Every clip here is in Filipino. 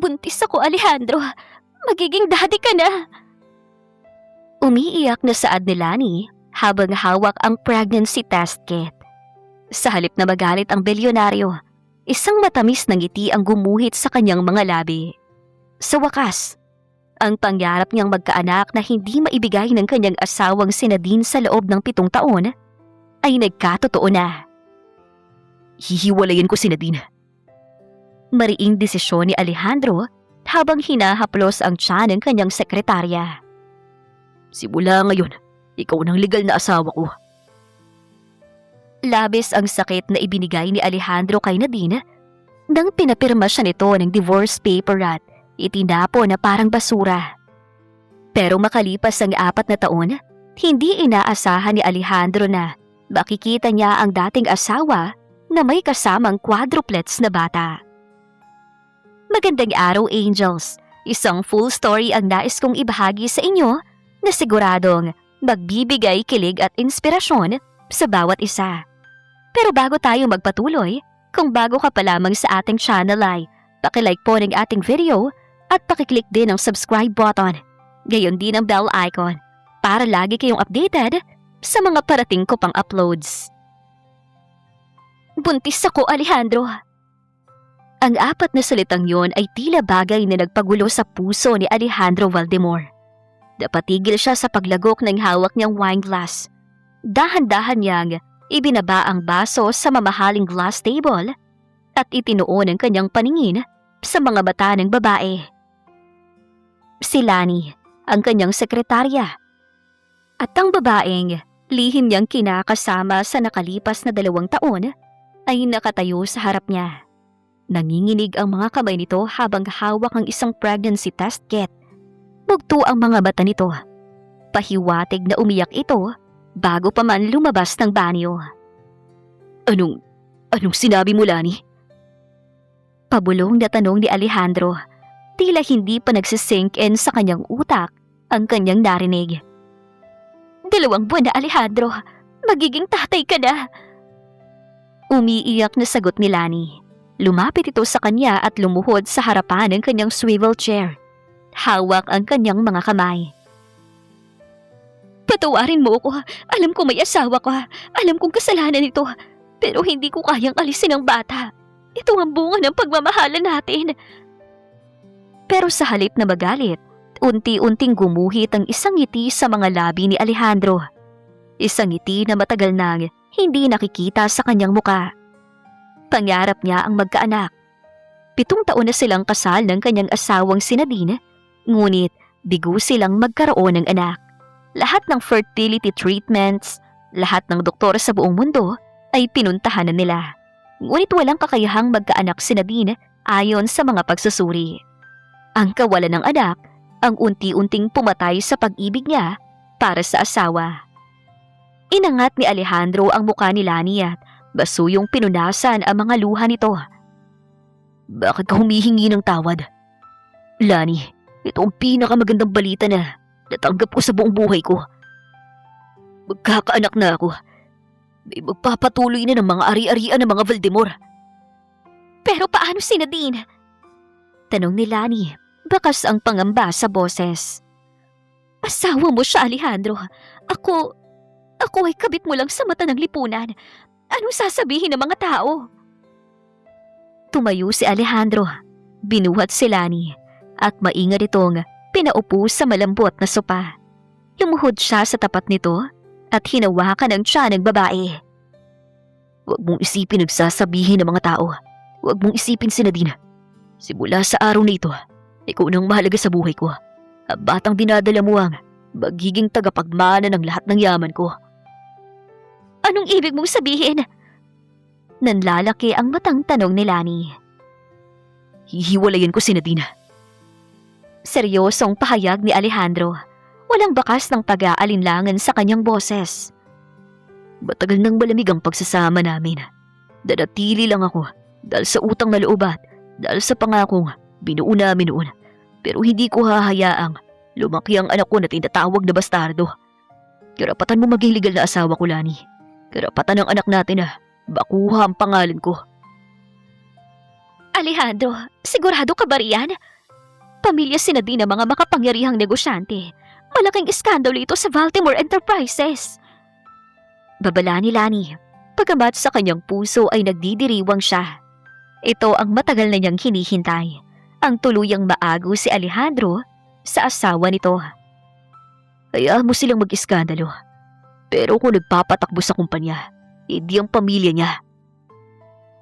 Buntis ako, Alejandro. Magiging daddy ka na. Umiiyak na saad ni Lani habang hawak ang pregnancy test kit. Sa halip na magalit ang bilyonaryo, isang matamis na ngiti ang gumuhit sa kanyang mga labi. Sa wakas, ang pangarap niyang magkaanak na hindi maibigay ng kanyang asawang si Nadine sa loob ng 7 taon ay nagkatotoo na. Hihiwalayan ko si Nadine. Mariing desisyon ni Alejandro habang hinahaplos ang tiyan ng kanyang sekretarya. Simula ngayon, ikaw nang legal na asawa ko. Labis ang sakit na ibinigay ni Alejandro kay Nadine nang pinapirma siya nito ng divorce paper at itinapo na parang basura. Pero makalipas ang 4 na taon, hindi inaasahan ni Alejandro na makikita niya ang dating asawa na may kasamang quadruplets na bata. Magandang araw, Angels. Isang full story ang nais kong ibahagi sa inyo na siguradong magbibigay kilig at inspirasyon sa bawat isa. Pero bago tayo magpatuloy, kung bago ka pa lamang sa ating channel ay paki-like po ng ating video at paki-click din ang subscribe button. Gayon din ang bell icon para lagi kayong updated sa mga parating ko pang uploads. Buntis ako, Alejandro. Ang 4 na salitang yon ay tila bagay na nagpagulo sa puso ni Alejandro Valdemor. Napatigil siya sa paglagok ng hawak niyang wine glass. Dahan-dahan niyang ibinaba ang baso sa mamahaling glass table at itinuon ang kanyang paningin sa mga mata ng babae. Si Lani, ang kanyang sekretarya. At ang babaeng lihim niyang kinakasama sa nakalipas na 2 taon ay nakatayo sa harap niya. Nanginginig ang mga kamay nito habang hawak ang isang pregnancy test kit. Bugto ang mga mata nito. Pahiwatig na umiyak ito bago pa man lumabas ng banyo. Anong sinabi mo, Lani? Pabulong na tanong ni Alejandro. Tila hindi pa nagsisink in sa kanyang utak ang kanyang narinig. 2 buwan na, Alejandro. Magiging tatay ka na. Umiiyak na sagot ni Lani. Lumapit ito sa kanya at lumuhod sa harapan ng kanyang swivel chair. Hawak ang kanyang mga kamay. Patawarin mo ako. Alam ko may asawa ka. Alam kong kasalanan ito. Pero hindi ko kayang alisin ang bata. Ito ang bunga ng pagmamahalan natin. Pero sa halip na magalit, unti-unting gumuhit ang isang ngiti sa mga labi ni Alejandro. Isang ngiti na matagal nang hindi nakikita sa kanyang muka. Pangarap niya ang magkaanak. 7 taon na silang kasal ng kanyang asawang si Nadine, ngunit bigo silang magkaroon ng anak. Lahat ng fertility treatments, lahat ng doktor sa buong mundo ay pinuntahan na nila. Ngunit walang kakayahang magkaanak si Nadine ayon sa mga pagsusuri. Ang kawalan ng anak ang unti-unting pumatay sa pag-ibig niya para sa asawa. Inangat ni Alejandro ang mukha ni Lani at basuyong pinunasan ang mga luha nito. Bakit ka humihingi ng tawad? Lani, ito ang pinakamagandang balita na natanggap ko sa buong buhay ko. Magkakaanak na ako. May magpapatuloy na ng mga ari-arian ng mga Valdemor. Pero paano si Nadine? Tanong ni Lani, bakas ang pangamba sa boses. Asawa mo siya, Alejandro. Ako ay kabit mo lang sa mata ng lipunan. Anong sasabihin ng mga tao? Tumayo si Alejandro. Binuhat si Lani at maingat itong pinaupo sa malambot na sopa. Lumuhod siya sa tapat nito at hinawakan ang tiyan ng babae. Huwag mong isipin ang sasabihin ng mga tao. Huwag mong isipin si Nadine. Simula sa araw na ito, ikaw nang mahalaga sa buhay ko. Ang batang dinadala mo ang magiging tagapagmana ng lahat ng yaman ko. Anong ibig mong sabihin? Nanlalaki ang matang tanong ni Lani. Hihiwalayan ko si Nadine. Seryosong pahayag ni Alejandro. Walang bakas ng pag-aalinlangan sa kanyang boses. Matagal nang malamig ang pagsasama namin. Nanatili lang ako dahil sa utang na loob at dahil sa pangakong binuo namin noon. Pero hindi ko hahayaang lumaki ang anak ko na tinatawag na bastardo. Karapatan mo maging legal na asawa ko, Lani. Karapatan ng anak natin na bakuha ang pangalan ko. Alejandro, sigurado ka ba riyan? Pamilya si Nadine ang mga makapangyarihang negosyante. Malaking iskandalo ito sa Baltimore Enterprises. Babala ni Lani, pagkamat sa kanyang puso ay nagdidiriwang siya. Ito ang matagal na niyang hinihintay, ang tuluyang maago si Alejandro sa asawa nito. Hayaan mo silang mag-iskandalo. Pero kung nagpapatakbo sa kumpanya, hindi ang pamilya niya.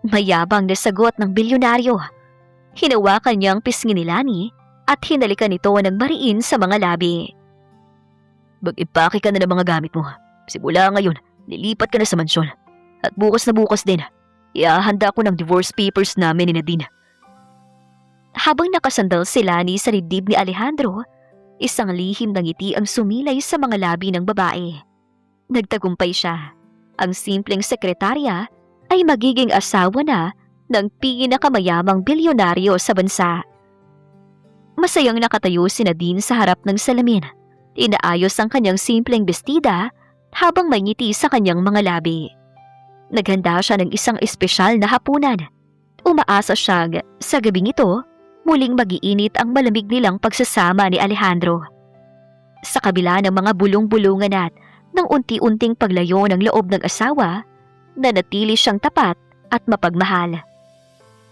Mayabang na sagot ng bilyonaryo. Hinawakan niya ang pisngi ni Lani at hinalikan ito ng mariin sa mga labi. Mag-impake ka na ng mga gamit mo. Simula ngayon, nilipat ka na sa mansyon. At bukas na bukas din, iahanda ko ng divorce papers namin ni Nadine. Habang nakasandal si Lani sa dibdib ni Alejandro, isang lihim ng ngiti ang sumilay sa mga labi ng babae. Nagtagumpay siya. Ang simpleng sekretarya ay magiging asawa na ng pinakamayamang bilyonaryo sa bansa. Masayang nakatayo si Nadine sa harap ng salamin. Inaayos ang kanyang simpleng bestida habang may ngiti sa kanyang mga labi. Naghanda siya ng isang espesyal na hapunan. Umaasa siyang sa gabing ito, muling mag-iinit ang malamig nilang pagsasama ni Alejandro. Sa kabila ng mga bulong-bulungan at ng unti-unting paglayo ng loob ng asawa, nanatili siyang tapat at mapagmahal.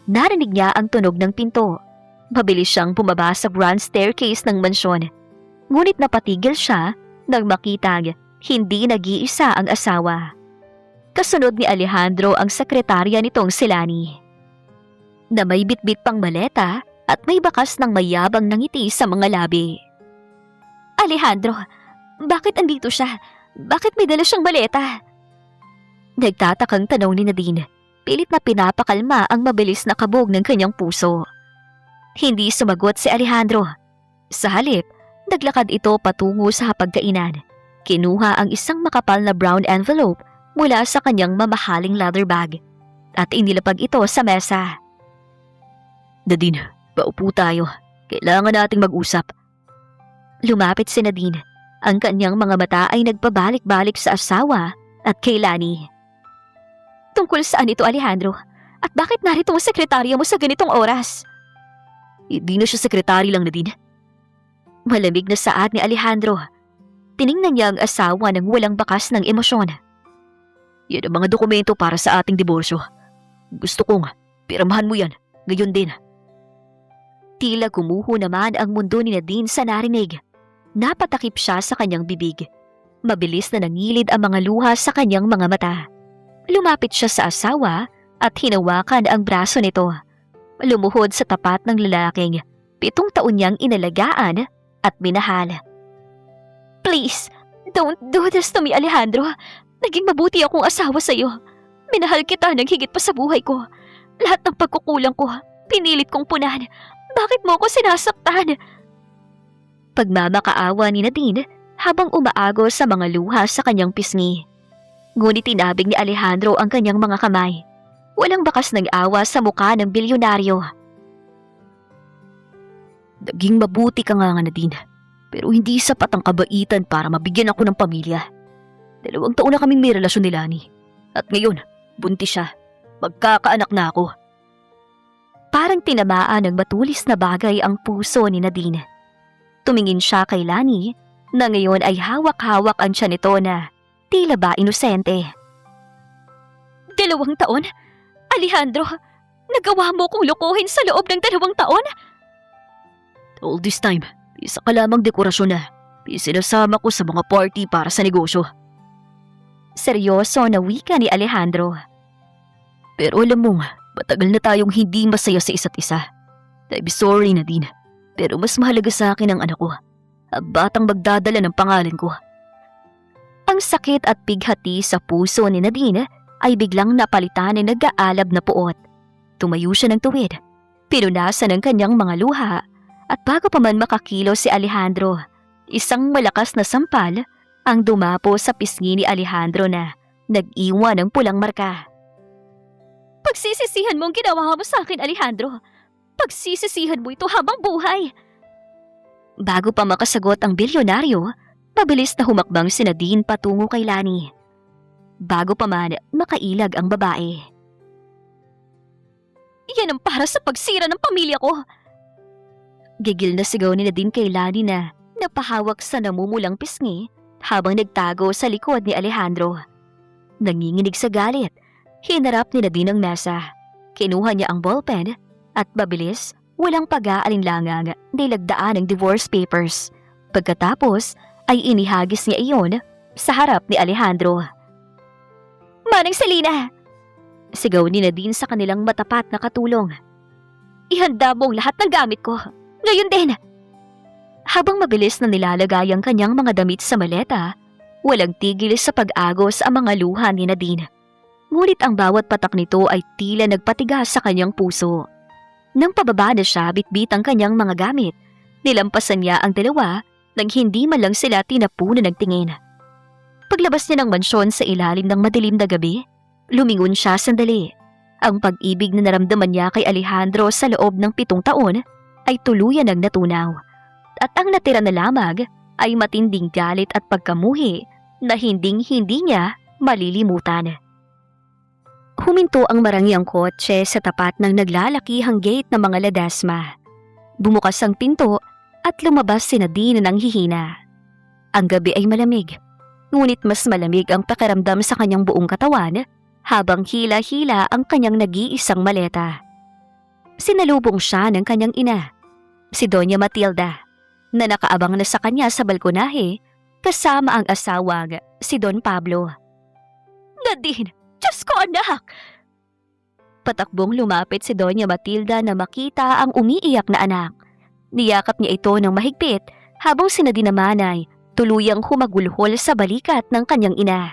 Narinig niya ang tunog ng pinto. Mabilis siyang bumaba sa grand staircase ng mansyon. Ngunit napatigil siya nang makitang hindi nag-iisa ang asawa. Kasunod ni Alejandro ang sekretarya nitong si Lani, na may bitbit pang maleta at may bakas ng mayabang ngiti sa mga labi. Alejandro, bakit andito siya? Bakit may dala siyang maleta? Nagtatakang tanong ni Nadine. Pilit na pinapakalma ang mabilis na kabog ng kanyang puso. Hindi sumagot si Alejandro. Sa halip, naglakad ito patungo sa hapagkainan. Kinuha ang isang makapal na brown envelope mula sa kanyang mamahaling leather bag at inilapag ito sa mesa. Nadine, paupo tayo. Kailangan nating mag-usap. Lumapit si Nadine. Ang kanyang mga mata ay nagpabalik-balik sa asawa at kay Lani. Tungkol saan ito, Alejandro? At bakit narito ang sekretarya mo sa ganitong oras? Hindi na siya sekretary lang, Nadine. Malamig na saad ni Alejandro. Tiningnan niya ang asawa ng walang bakas ng emosyon. Yan ang mga dokumento para sa ating diborsyo. Gusto kong pirmahan mo yan, ngayon din. Tila gumuho naman ang mundo ni Nadine sa narinig. Napatakip siya sa kanyang bibig. Mabilis na nangilid ang mga luha sa kanyang mga mata. Lumapit siya sa asawa at hinawakan ang braso nito. Lumuhod sa tapat ng lalaking 7 taon niyang inalagaan at minahal. Please, don't do this to me, Alejandro. Naging mabuti akong asawa sa iyo. Minahal kita ng higit pa sa buhay ko. Lahat ng pagkukulang ko, pinilit kong punan. Bakit mo ako sinasaktan? Pagmamakaawa ni Nadine habang umaago sa mga luha sa kanyang pisngi. Ngunit tinabig ni Alejandro ang kanyang mga kamay. Walang bakas ng awa sa mukha ng bilyonaryo. Naging mabuti ka nga, Nadine. Pero hindi sapat ang kabaitan para mabigyan ako ng pamilya. 2 taon na kaming may relasyon ni Lani. At ngayon, buntis siya. Magkakaanak na ako. Parang tinamaan ng matulis na bagay ang puso ni Nadine. Tumingin siya kay Lani na ngayon ay hawak-hawak ang tiyan nito na tila ba inosente. 2 taon? Alejandro, nagawa mo kong lukuhin sa loob ng 2 taon? All this time, isa ka lamang dekorasyon na isinasama ko sa mga party para sa negosyo. Seryoso na wika ni Alejandro. Pero alam mo, matagal na tayong hindi masaya sa isa't isa. I'm sorry, Nadine, pero mas mahalaga sa akin ang anak ko. Ang batang magdadala ng pangalan ko. Ang sakit at bighati sa puso ni Nadine ay biglang napalitan ng nag-aalab na puot. Tumayo siya ng tuwid. Pinunasan ang kanyang mga luha at bago pa man makakilo si Alejandro, isang malakas na sampal ang dumapo sa pisngi ni Alejandro na nag-iwan ng pulang marka. Pagsisisihan mo ang ginawa mo sa akin, Alejandro. Pagsisisihan mo ito habang buhay. Bago pa makasagot ang bilyonaryo, mabilis na humakbang si Nadine patungo kay Lani. Bago pa man makailag ang babae. Yan ang para sa pagsira ng pamilya ko. Gigil na sigaw ni Nadine kay Lani na napahawak sa namumulang pisngi habang nagtago sa likod ni Alejandro. Nanginginig sa galit, hinarap ni Nadine ang mesa. Kinuha niya ang ballpen at mabilis, walang pag-aalinlangang nilagdaan ng divorce papers. Pagkatapos ay inihagis niya iyon sa harap ni Alejandro. "Manang Selena!" Sigaw ni Nadine sa kanilang matapat na katulong. "Ihanda mo ang lahat ng gamit ko. Ngayon din!" Habang mabilis na nilalagay ang kanyang mga damit sa maleta, walang tigil sa pag-agos ang mga luha ni Nadine. Ngunit ang bawat patak nito ay tila nagpatigas sa kanyang puso. Nang pababa na siya bitbit ang kanyang mga gamit, nilampasan niya ang dalawa nang hindi man lang sila tinapunan ng tingin. Paglabas niya ng mansyon sa ilalim ng madilim na gabi, lumingon siya sandali. Ang pag-ibig na naramdaman niya kay Alejandro sa loob ng 7 taon ay tuluyan ng natunaw. At ang natira na lamang ay matinding galit at pagkamuhi na hinding-hindi niya malilimutan. Huminto ang marangyang kotse sa tapat ng naglalakihang gate ng mga Ledesma. Bumukas ang pinto at lumabas si Nadine ng hihina. Ang gabi ay malamig, ngunit mas malamig ang pakiramdam sa kanyang buong katawan habang hila-hila ang kanyang nag-iisang maleta. Sinalubong siya ng kanyang ina, si Doña Matilda, na nakaabang na sa kanya sa balkonahe kasama ang asawang si Don Pablo. "Nadine! Diyos ko, anak!" Patakbong lumapit si Doña Matilda na makita ang umiiyak na anak. Niyakap niya ito ng mahigpit habang si Nadine naman ay tuluyang humagulhol sa balikat ng kanyang ina.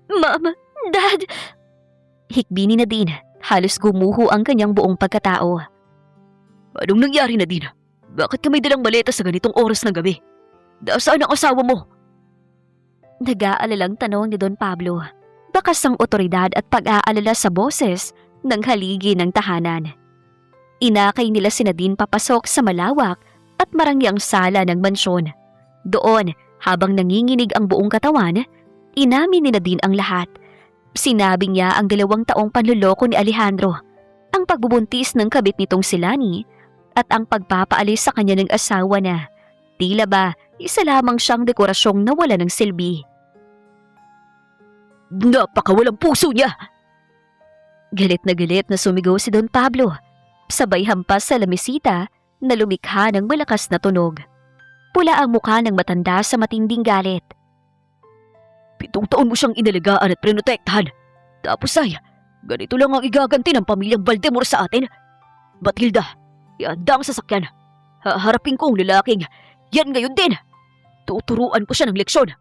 "Ma'am, Dad!" Hikbi ni Nadine, halos gumuho ang kanyang buong pagkatao. "Anong nangyari, Nadine? Bakit ka may dalang maleta sa ganitong oras ng gabi? Nasaan ang asawa mo?" Nag-aalalang tanong ni Don Pablo. Bakas ang otoridad at pag-aalala sa boses ng haligi ng tahanan. Inakay nila si Nadine papasok sa malawak at marangyang sala ng mansyon. Doon, habang nanginginig ang buong katawan, inamin ni Nadine ang lahat. Sinabi niya ang 2 taong panluloko ni Alejandro, ang pagbubuntis ng kabit nitong si Lani, at ang pagpapaalis sa kanya ng asawa na tila ba isa lamang siyang dekorasyong nawala ng silbi. "Napakawalang puso niya!" Galit na sumigaw si Don Pablo, sabay hampas sa lamisita na lumikha ng malakas na tunog. Pula ang mukha ng matanda sa matinding galit. 7 taon mo siyang inalagaan at prinotektahan. Tapos ay, ganito lang ang igaganti ng pamilyang Valdemor sa atin. Matilda, ihanda ang sasakyan. Haharapin ko ang lalaking yan ngayon din. Tuturuan ko siya ng leksyon.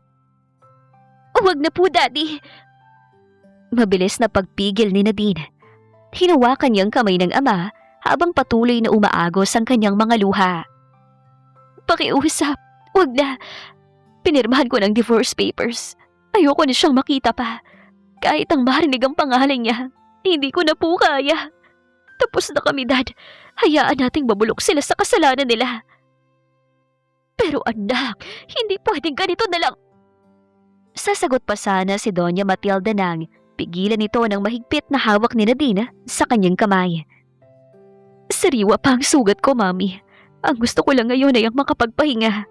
"Huwag na po, Daddy." Mabilis na pagpigil ni Nadine. Hinawakan niyang kamay ng ama habang patuloy na umaagos ang kanyang mga luha. "Pakiusap, huwag na. Pinirmahan ko ng divorce papers. Ayoko na siyang makita pa. Kahit ang marinig ang pangalan niya, hindi ko na po kaya. Tapos na kami, Dad. Hayaan nating mabulok sila sa kasalanan nila." "Pero anak, hindi pwedeng ganito na lang." Sasagot pa sana si Doña Matilda nang pigilan ito ng mahigpit na hawak ni Nadine sa kanyang kamay. "Sariwa pa ang sugat ko, Mami. Ang gusto ko lang ngayon ay ang makapagpahinga."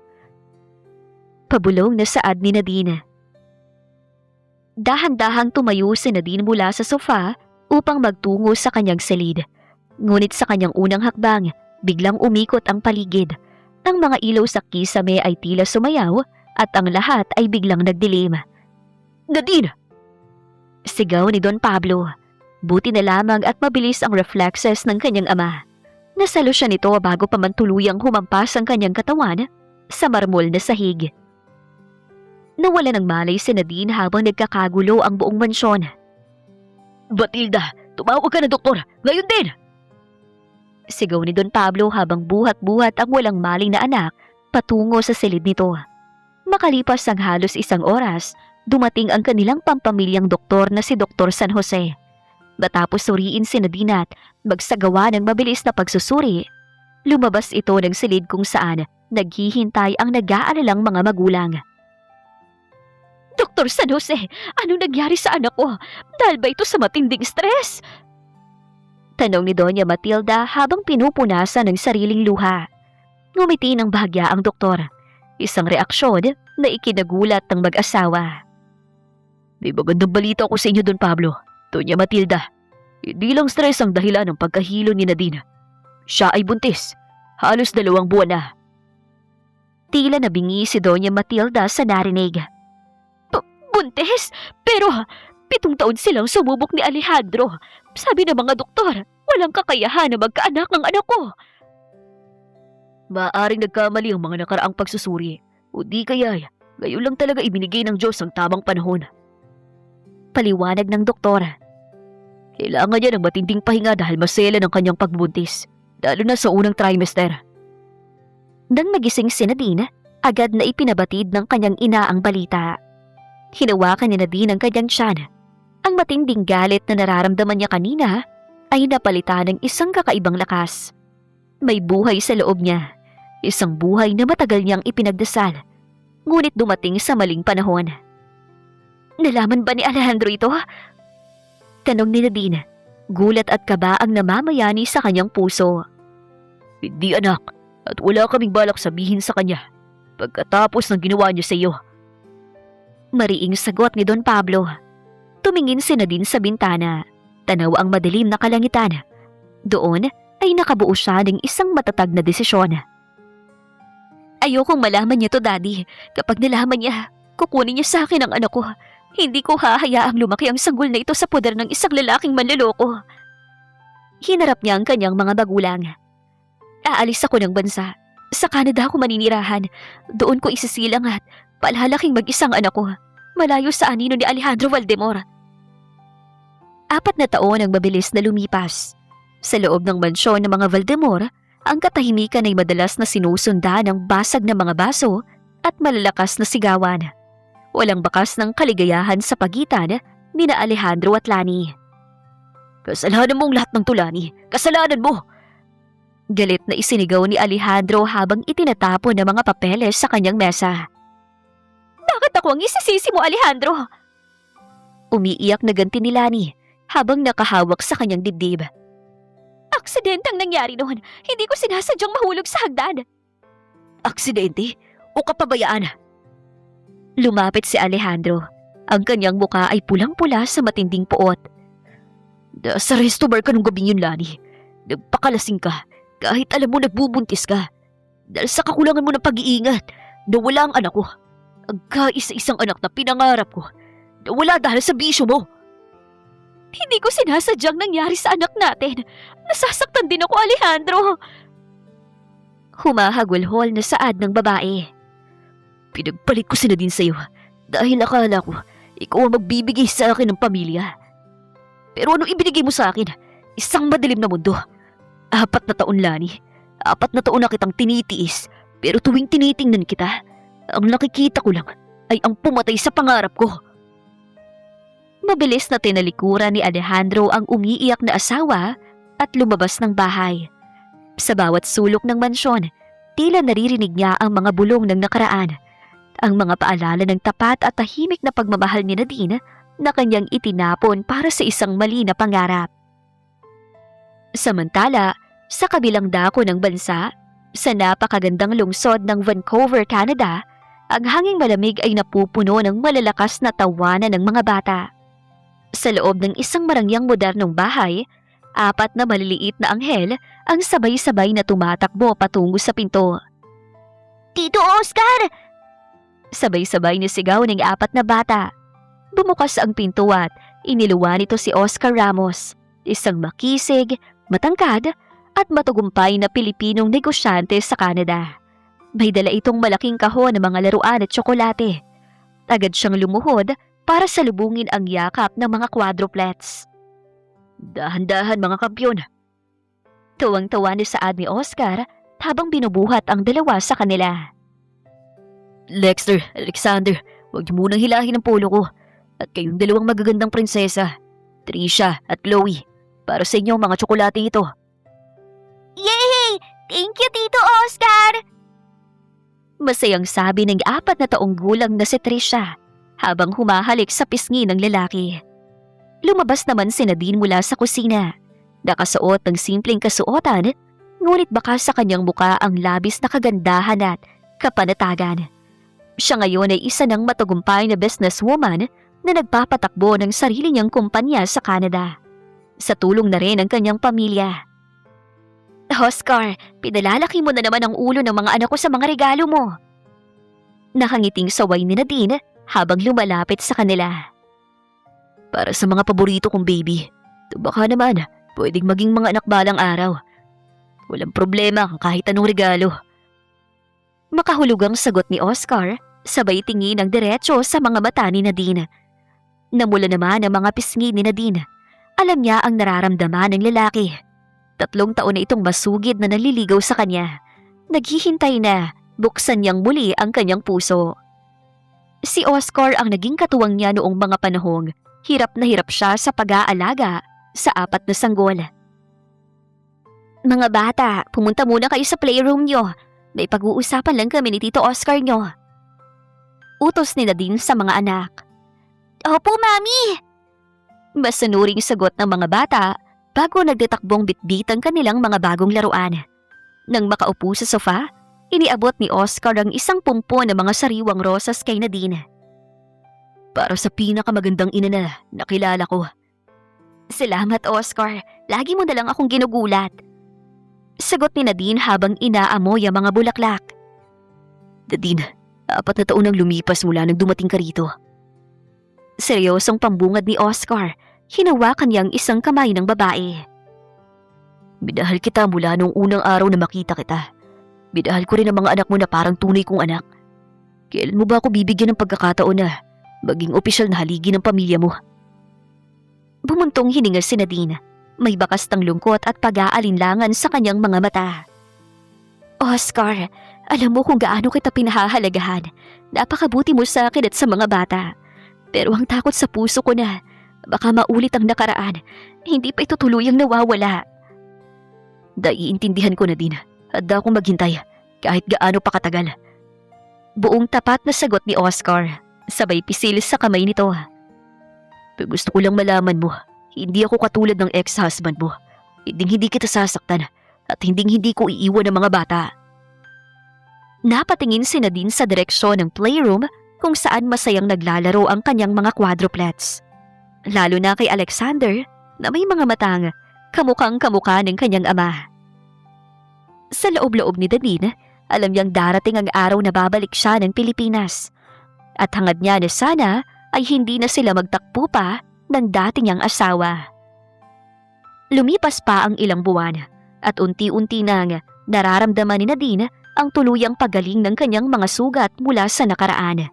Pabulong na saad ni Nadine. Dahan-dahang tumayo si Nadine mula sa sofa upang magtungo sa kanyang silid. Ngunit sa kanyang unang hakbang, biglang umikot ang paligid. Ang mga ilaw sa kisame ay tila sumayaw at ang lahat ay biglang nagdilim. "Nadine!" Sigaw ni Don Pablo. Buti na lamang at mabilis ang reflexes ng kanyang ama. Nasalo siya nito bago pa man tuluyang humampas ang kanyang katawan sa marmol na sahig. Nawala ng malay si Nadine habang nagkakagulo ang buong mansyon. "Matilda, tumawag ka na doktor! Ngayon din!" Sigaw ni Don Pablo habang buhat-buhat ang walang maling na anak patungo sa silid nito. Makalipas ang halos 1 oras, dumating ang kanilang pampamilyang doktor na si Dr. San Jose. Matapos suriin si Nadine at magsagawa ng mabilis na pagsusuri, lumabas ito ng silid kung saan naghihintay ang nag-aalalang mga magulang. "Dr. San Jose, anong nangyari sa anak ko? Dahil ba ito sa matinding stress?" Tanong ni Doña Matilda habang pinupunasan ng sariling luha. Ngumiti ng bahagya ang doktor. Isang reaksyon na ikinagulat ng mag-asawa. May magandang balita ako sa inyo, Don Pablo. Doña Matilda. Hindi lang stress ang dahilan ng pagkahilo ni Nadine. Siya ay buntis. Halos 2 buwan na. Tila nabingi si Doña Matilda sa narinig. Buntis? Pero 7 taon silang sumubok ni Alejandro. Sabi ng mga doktor, walang kakayahan na magkaanak ang anak ko. Maaaring nagkamali ang mga nakaraang pagsusuri. O di kaya, ngayon lang talaga ibinigay ng Diyos ang tamang panahon. Paliwanag ng doktor. Kailangan niya ng matinding pahinga dahil masela ng kanyang pagbuntis. Lalo na sa unang trimester. Nang nagising si Nadine, agad na ipinabatid ng kanyang ina ang balita. Hinawakan ni Nadine ang kanyang tiyan. Ang matinding galit na nararamdaman niya kanina ay napalitan ng isang kakaibang lakas. May buhay sa loob niya. Isang buhay na matagal niyang ipinagdasal. Ngunit dumating sa maling panahon. Nalaman ba ni Alejandro ito? Tanong ni Nadine. Gulat at kaba ang namamayani sa kanyang puso. Hindi anak, at wala kaming balak sabihin sa kanya. Pagkatapos ng ginawa niya sa iyo. Mariing sagot ni Don Pablo. Tumingin si Nadine sa bintana. Tanaw ang madilim na kalangitan. Doon ay nakabuo siya ng isang matatag na desisyon. Ayokong malaman niya to, Daddy. Kapag nalaman niya, kukunin niya sa akin ang anak ko. Hindi ko hahayaang lumaki ang sanggol na ito sa poder ng isang lalaking manloloko. Hinarap niya ang kanyang mga magulang. Aalis ako ng bansa. Sa Canada ako maninirahan. Doon ko isisilang at palalaking mag-isang anak ko. Malayo sa anino ni Alejandro Valdemor. 4 na taon ang mabilis na lumipas. Sa loob ng mansyon ng mga Valdemor, ang katahimikan ay madalas na sinusundan ng basag na mga baso at malalakas na sigawan. Walang bakas ng kaligayahan sa pagitan ni na Alejandro at Lani. Kasalanan mong lahat ng Lani. Kasalanan mo! Galit na isinigaw ni Alejandro habang itinatapon ng mga papeles sa kanyang mesa. Bakit ako ang isisisi mo, Alejandro? Umiiyak na ganti ni Lani habang nakahawak sa kanyang dibdib. Aksidenteng nangyari noon. Hindi ko sinasadyang mahulog sa hagdan. Aksidente? O kapabayaan? Lumapit si Alejandro. Ang kanyang muka ay pulang-pula sa matinding puot. Sa resto bar ka nung gabing yun, Lani. Nagpakalasing ka kahit alam mo nagbubuntis ka. Dahil sa kakulangan mo ng pag-iingat, nawala ang anak ko. Ang kaisa-isang anak na pinangarap ko. Nawala dahil sa bisyo mo. Hindi ko sinasadyang nangyari sa anak natin. Nasasaktan din ako, Alejandro. Humahagulhol na saad ng babae. Pinagpalit ko si Nadine sa'yo dahil akala ko ikaw ang magbibigay sa akin ng pamilya. Pero anong ibinigay mo sa akin? Isang madilim na mundo. 4 na taon, Lani. 4 na taon na kitang tinitiis. Pero tuwing tinitingnan kita, ang nakikita ko lang ay ang pumatay sa pangarap ko. Mabilis na tinalikuran ni Alejandro ang umiiyak na asawa at lumabas ng bahay. Sa bawat sulok ng mansyon, tila naririnig niya ang mga bulong ng nakaraan. Ang mga paalala ng tapat at tahimik na pagmamahal ni Nadine na kanyang itinapon para sa isang mali na pangarap. Samantala, sa kabilang dako ng bansa, sa napakagandang lungsod ng Vancouver, Canada, ang hanging malamig ay napupuno ng malalakas na tawanan ng mga bata. Sa loob ng isang marangyang modernong bahay, 4 na maliliit na anghel ang sabay-sabay na tumatakbo patungo sa pinto. Tito Oscar! Sabay-sabay na sigaw ng 4 na bata. Bumukas ang pinto at iniluwan nito si Oscar Ramos, isang makisig, matangkad at matagumpay na Pilipinong negosyante sa Canada. May dala itong malaking kahon ng mga laruan at tsokolate. Agad siyang lumuhod para salubungin ang yakap ng mga quadruplets. Dahan-dahan mga kampyon. Tuwang-tuwa ni saad ni Oscar habang binubuhat ang dalawa sa kanila. Lexter, Alexander, huwag niyo munang hilahin ang polo ko. At kayong dalawang magagandang prinsesa, Trisha at Chloe, para sa inyo mga tsokolate ito. Yay! Thank you, Tito Oscar! Masayang sabi ng 4 na taong gulang na si Trisha habang humahalik sa pisngi ng lalaki. Lumabas naman si Nadine mula sa kusina. Nakasuot ng simpleng kasuotan Ngunit baka sa kanyang muka ang labis na kagandahan at kapanatagan. Siya ngayon ay isa ng matagumpay na businesswoman na nagpapatakbo ng sarili niyang kumpanya sa Canada. Sa tulong na rin ng kanyang pamilya. Oscar, pinalalaki mo na naman ang ulo ng mga anak ko sa mga regalo mo. Nakangiting saway ni Nadine habang lumalapit sa kanila. Para sa mga paborito kong baby, baka naman pwedeng maging mga anak balang araw. Walang problema kahit anong regalo. Makahulugang sagot ni Oscar, sabay tingin ng diretso sa mga mata ni Nadine. Namula naman ang mga pisngi ni Nadine. Alam niya ang nararamdaman ng lalaki. 3 taon na itong masugid na naliligaw sa kanya. Naghihintay na buksan niyang muli ang kanyang puso. Si Oscar ang naging katuwang niya noong mga panahong hirap na hirap siya sa pag-aalaga sa 4 na sanggol. Mga bata, pumunta muna kayo sa playroom niyo. May pag-uusapan lang kami ni Tito Oscar niyo. Utos ni Nadine sa mga anak. Opo, Mami! Masanuring sagot ng mga bata bago nagdetakbong bitbit ang kanilang mga bagong laruan. Nang makaupo sa sofa, iniabot ni Oscar ang isang pumpo ng mga sariwang rosas kay Nadine. Para sa pinakamagandang ina na nakilala ko. Salamat, Oscar. Lagi mo na lang akong ginugulat. Sagot ni Nadine habang inaamoy ang mga bulaklak. Nadine, 4 na taon nang lumipas mula nang dumating ka rito. Seryosong pambungad ni Oscar. Hinawakan niyang isang kamay ng babae. Minahal kita mula nung unang araw na makita kita. Minahal ko rin ang mga anak mo na parang tunay kong anak. Kailan mo ba ako bibigyan ng pagkakataon na maging opisyal na haligi ng pamilya mo? Bumuntong hininga si Nadine. May bakas ng lungkot at pag-aalinlangan sa kanyang mga mata. Oscar, alam mo kung gaano kita pinahahalagahan. Napakabuti mo sa akin at sa mga bata. Pero ang takot sa puso ko na baka maulit ang nakaraan. Hindi pa ito tuluyang nawawala. Naiintindihan ko na din. Handa akong maghintay kahit gaano pa katagal. Buong tapat na sagot ni Oscar. Sabay pisil sa kamay nito. Pero gusto ko lang malaman mo, hindi ako katulad ng ex-husband mo. Hindi kita sasaktan at hindi ko iiwan ng mga bata. Napatingin si Nadine sa direksyon ng playroom kung saan masayang naglalaro ang kanyang mga quadruplets. Lalo na kay Alexander na may mga matang kamukhang kamukha ng kanyang ama. Sa loob-loob ni Nadine, alam niyang darating ang araw na babalik siya ng Pilipinas. At hangad niya na sana ay hindi na sila magtakpo pa ng dati niyang asawa. Lumipas pa ang ilang buwan at unti-unti nang nararamdaman ni Nadine ang tuluyang paggaling ng kanyang mga sugat mula sa nakaraan.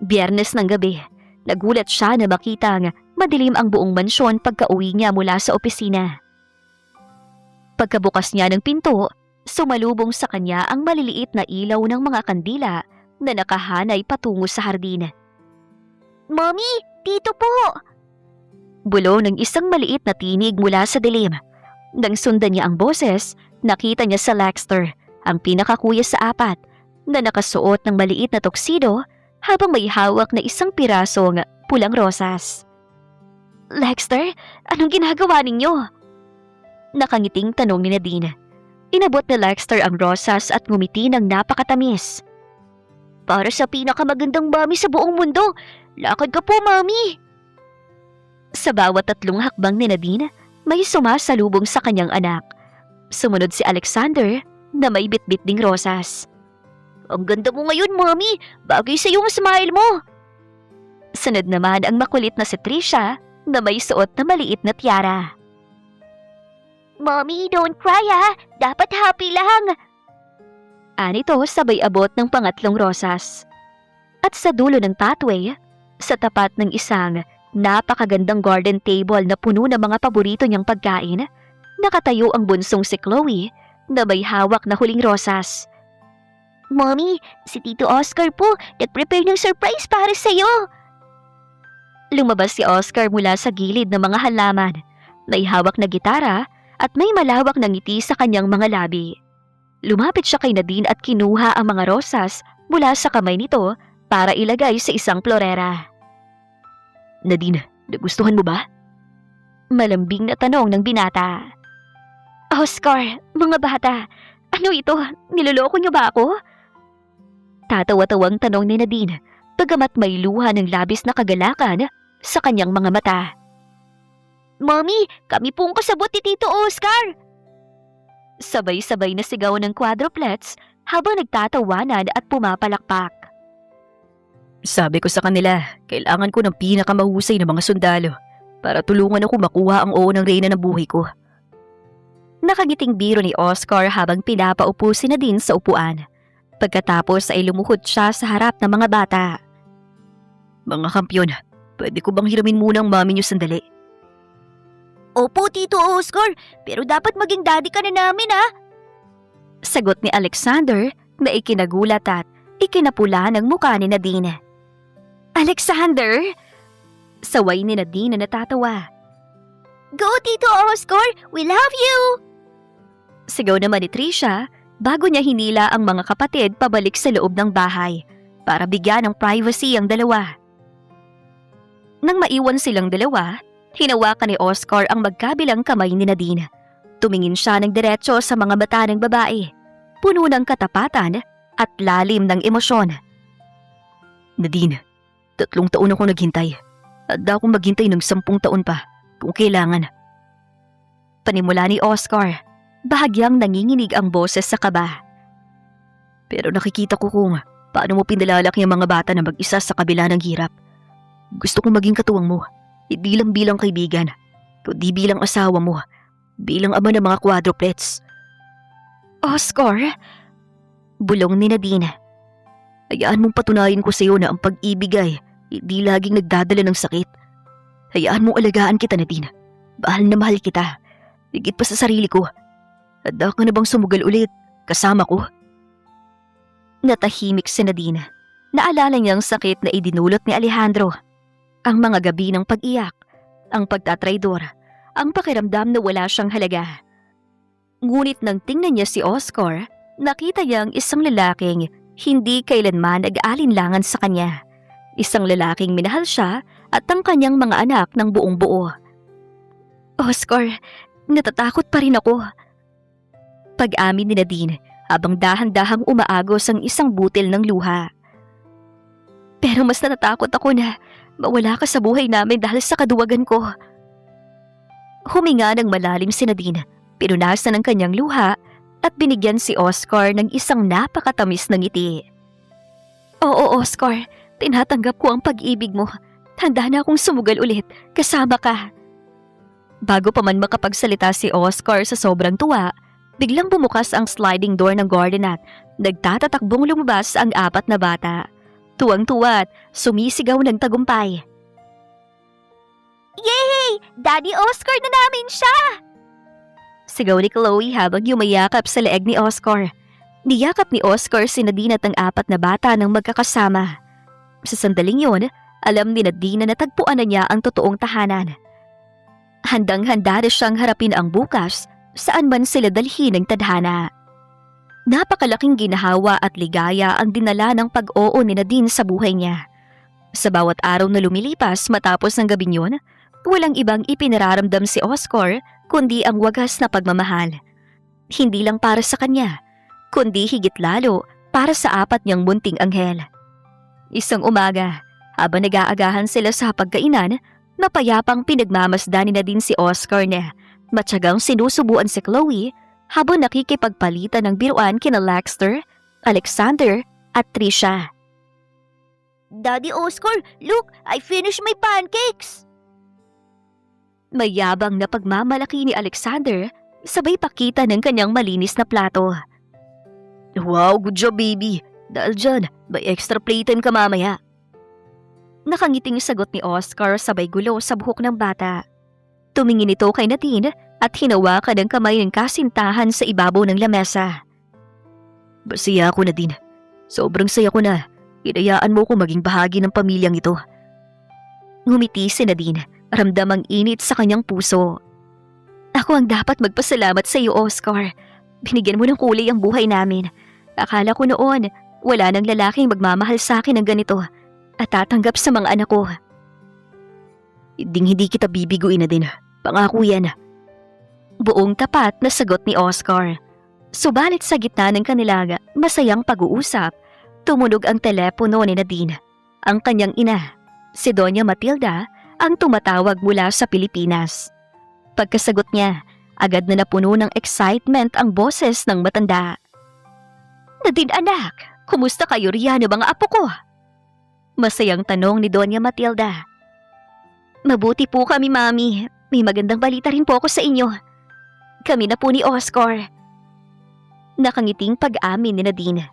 Biyernes ng gabi, nagulat siya na makitang madilim ang buong mansyon pagka-uwi niya mula sa opisina. Pagkabukas niya ng pinto, sumalubong sa kanya ang maliliit na ilaw ng mga kandila na nakahanay patungo sa hardin. Mommy, dito po! Bulo ng isang maliit na tinig mula sa dilim. Nang sundan niya ang boses, nakita niya sa Lexter, ang pinakakuya sa 4, na nakasuot ng maliit na tuxedo habang may hawak na isang pirasong pulang rosas. Lexter, anong ginagawa ninyo? Nakangiting tanong ni Nadine. Inabot ni Lexter ang rosas at ngumiti ng napakatamis. Para sa pinakamagandang mami sa buong mundo, lakad ka po, mami! Sa bawat 3 hakbang ni Nadine, may sumasalubong sa kanyang anak. Sumunod si Alexander na may bitbit ding rosas. Ang ganda mo ngayon, mami! Bagay sa yung smile mo! Sunod naman ang makulit na si Trisha na may suot na maliit na tiara. Mommy, don't cry ha! Dapat happy lang! Anito sabay abot ng pangatlong rosas. At sa dulo ng pathway, sa tapat ng isang napakagandang garden table na puno ng mga paborito niyang pagkain, nakatayo ang bunsong si Chloe na may hawak na huling rosas. Mommy, si Tito Oscar po nag-prepare ng surprise para sa'yo! Lumabas si Oscar mula sa gilid ng mga halaman. May hawak na gitara at may malawak na ngiti sa kanyang mga labi. Lumapit siya kay Nadine at kinuha ang mga rosas mula sa kamay nito para ilagay sa isang florera. Nadine, nagustuhan mo ba? Malambing na tanong ng binata. Oscar, mga bata, ano ito? Niloloko niyo ba ako? Tatawa-tawang tanong ni Nadine, bagamat may luha ng labis na kagalakan sa kanyang mga mata. Mommy, kami pong kasabot ni Tito Oscar! Sabay-sabay na sigaw ng quadruplets habang nagtatawanan at pumapalakpak. Sabi ko sa kanila, kailangan ko ng pinakamahusay na mga sundalo para tulungan ako makuha ang oo ng reyna ng buhay ko. Nakagiting biro ni Oscar habang pinapaupo si Nadine sa upuan. Pagkatapos ay lumuhod siya sa harap ng mga bata. Mga kampyon, pwede ko bang hiramin muna ang mami niyo sandali? Opo, Tito Oscar, pero dapat maging daddy ka na namin, ha? Sagot ni Alexander na ikinagulat at ikinapula ng mukha ni Nadine. Alexander? Saway ni Nadine na natatawa. Go, Tito Oscar! We love you! Sigaw naman ni Trisha bago niya hinila ang mga kapatid pabalik sa loob ng bahay para bigyan ng privacy ang dalawa. Nang maiwan silang dalawa, hinawakan ni Oscar ang magkabilang kamay ni Nadine. Tumingin siya ng diretso sa mga mata ng babae, puno ng katapatan at lalim ng emosyon. Nadine, 3 taon ako naghintay. Handa akong maghintay ng 10 taon pa kung kailangan. Panimula ni Oscar, bahagyang nanginginig ang boses sa kaba. Pero nakikita ko kung paano mo pinalalaki ang mga bata na mag-isa sa kabila ng hirap. Gusto kong maging katuwang mo, hindi lang bilang kaibigan, kundi bilang asawa mo, bilang ama ng mga quadruplets. Oscar? Bulong ni Nadine. Hayaan mong patunayan ko sa iyo na ang pag-ibig ay hindi laging nagdadala ng sakit. Hayaan mong alagaan kita, Nadine. Mahal na mahal kita. Higit pa sa sarili ko. Handa ka na bang sumugal ulit kasama ko? Natahimik si Nadine. Naalala niyang sakit na idinulot ni Alejandro. Ang mga gabi ng pag-iyak, ang pagtatraidor, ang pakiramdam na wala siyang halaga. Ngunit nang tingnan niya si Oscar, nakita niyang isang lalaking hindi kailanman nag-aalinlangan sa kanya. Isang lalaking minahal siya at ang kanyang mga anak ng buong buo. Oscar, natatakot pa rin ako. Pag-amin ni Nadine habang dahan-dahang umaagos ang isang butil ng luha. Pero mas natatakot ako na mawala ka sa buhay namin dahil sa kaduwagan ko. Huminga ng malalim si Nadine, pinunasan ang kanyang luha at binigyan si Oscar ng isang napakatamis na ngiti. Oo, Oscar, tinatanggap ko ang pag-ibig mo. Handa na akong sumugal ulit, kasama ka. Bago pa man makapagsalita si Oscar sa sobrang tuwa, biglang bumukas ang sliding door ng garden at nagtatatakbong lumabas ang 4 na bata. Tuwang-tuwa at sumisigaw ng tagumpay. Yay! Daddy Oscar na namin siya! Sigaw ni Chloe habang yumayakap sa leeg ni Oscar. Niyakap ni Oscar si Nadine at ang 4 na bata ng magkakasama. Sa sandaling yun, alam ni Nadine na natagpuan na niya ang totoong tahanan. Handang-handa na siyang harapin ang bukas saan man sila dalhin ng tadhana. Napakalaking ginahawa at ligaya ang dinala ng pag-oo ni Nadine sa buhay niya. Sa bawat araw na lumilipas matapos ng gabing yun, walang ibang ipinararamdam si Oscar kundi ang wagas na pagmamahal. Hindi lang para sa kanya, kundi higit lalo para sa 4 niyang munting anghel. Isang umaga, habang nag-aagahan sila sa pagkainan, mapayapang pinagmamasdan ni Nadine si Oscar na matyagang sinusubuan si Chloe habang nakikipagpalitan ng biruan kina Laxter, Alexander at Trisha. Daddy Oscar, look! I finished my pancakes! Mayabang na pagmamalaki ni Alexander, sabay pakita ng kanyang malinis na plato. Wow, good job baby. Dahil dyan, may extra platen ka mamaya. Nakangiting sagot ni Oscar sabay gulo sa buhok ng bata. Tumingin ito kay Nadine at hinawakan ng kamay ng kasintahan sa ibabaw ng lamesa. Masaya ako, Nadine. Sobrang saya ko na. Hinayaan mo ko maging bahagi ng pamilyang ito. Ngumiti si Nadine, ramdam ang init sa kanyang puso. Ako ang dapat magpasalamat sa iyo, Oscar. Binigyan mo ng kulay ang buhay namin. Akala ko noon, wala nang lalaking magmamahal sa akin ng ganito at tatanggap sa mga anak ko. Hindi kita bibiguin na din. Pangako yan. Buong tapat na sagot ni Oscar. Subalit sa gitna ng kanilang masayang pag-uusap, tumunog ang telepono ni Nadine. Ang kanyang ina, si Doña Matilda, ang tumatawag mula sa Pilipinas. Pagkasagot niya, agad na napuno ng excitement ang boses ng matanda. Nadine anak, kumusta kayo riyan ng mga apo ko? Masayang tanong ni Doña Matilda. Mabuti po kami, Mami. May magandang balita rin po ako sa inyo. Kami na po ni Oscar. Nakangiting pag-amin ni Nadine.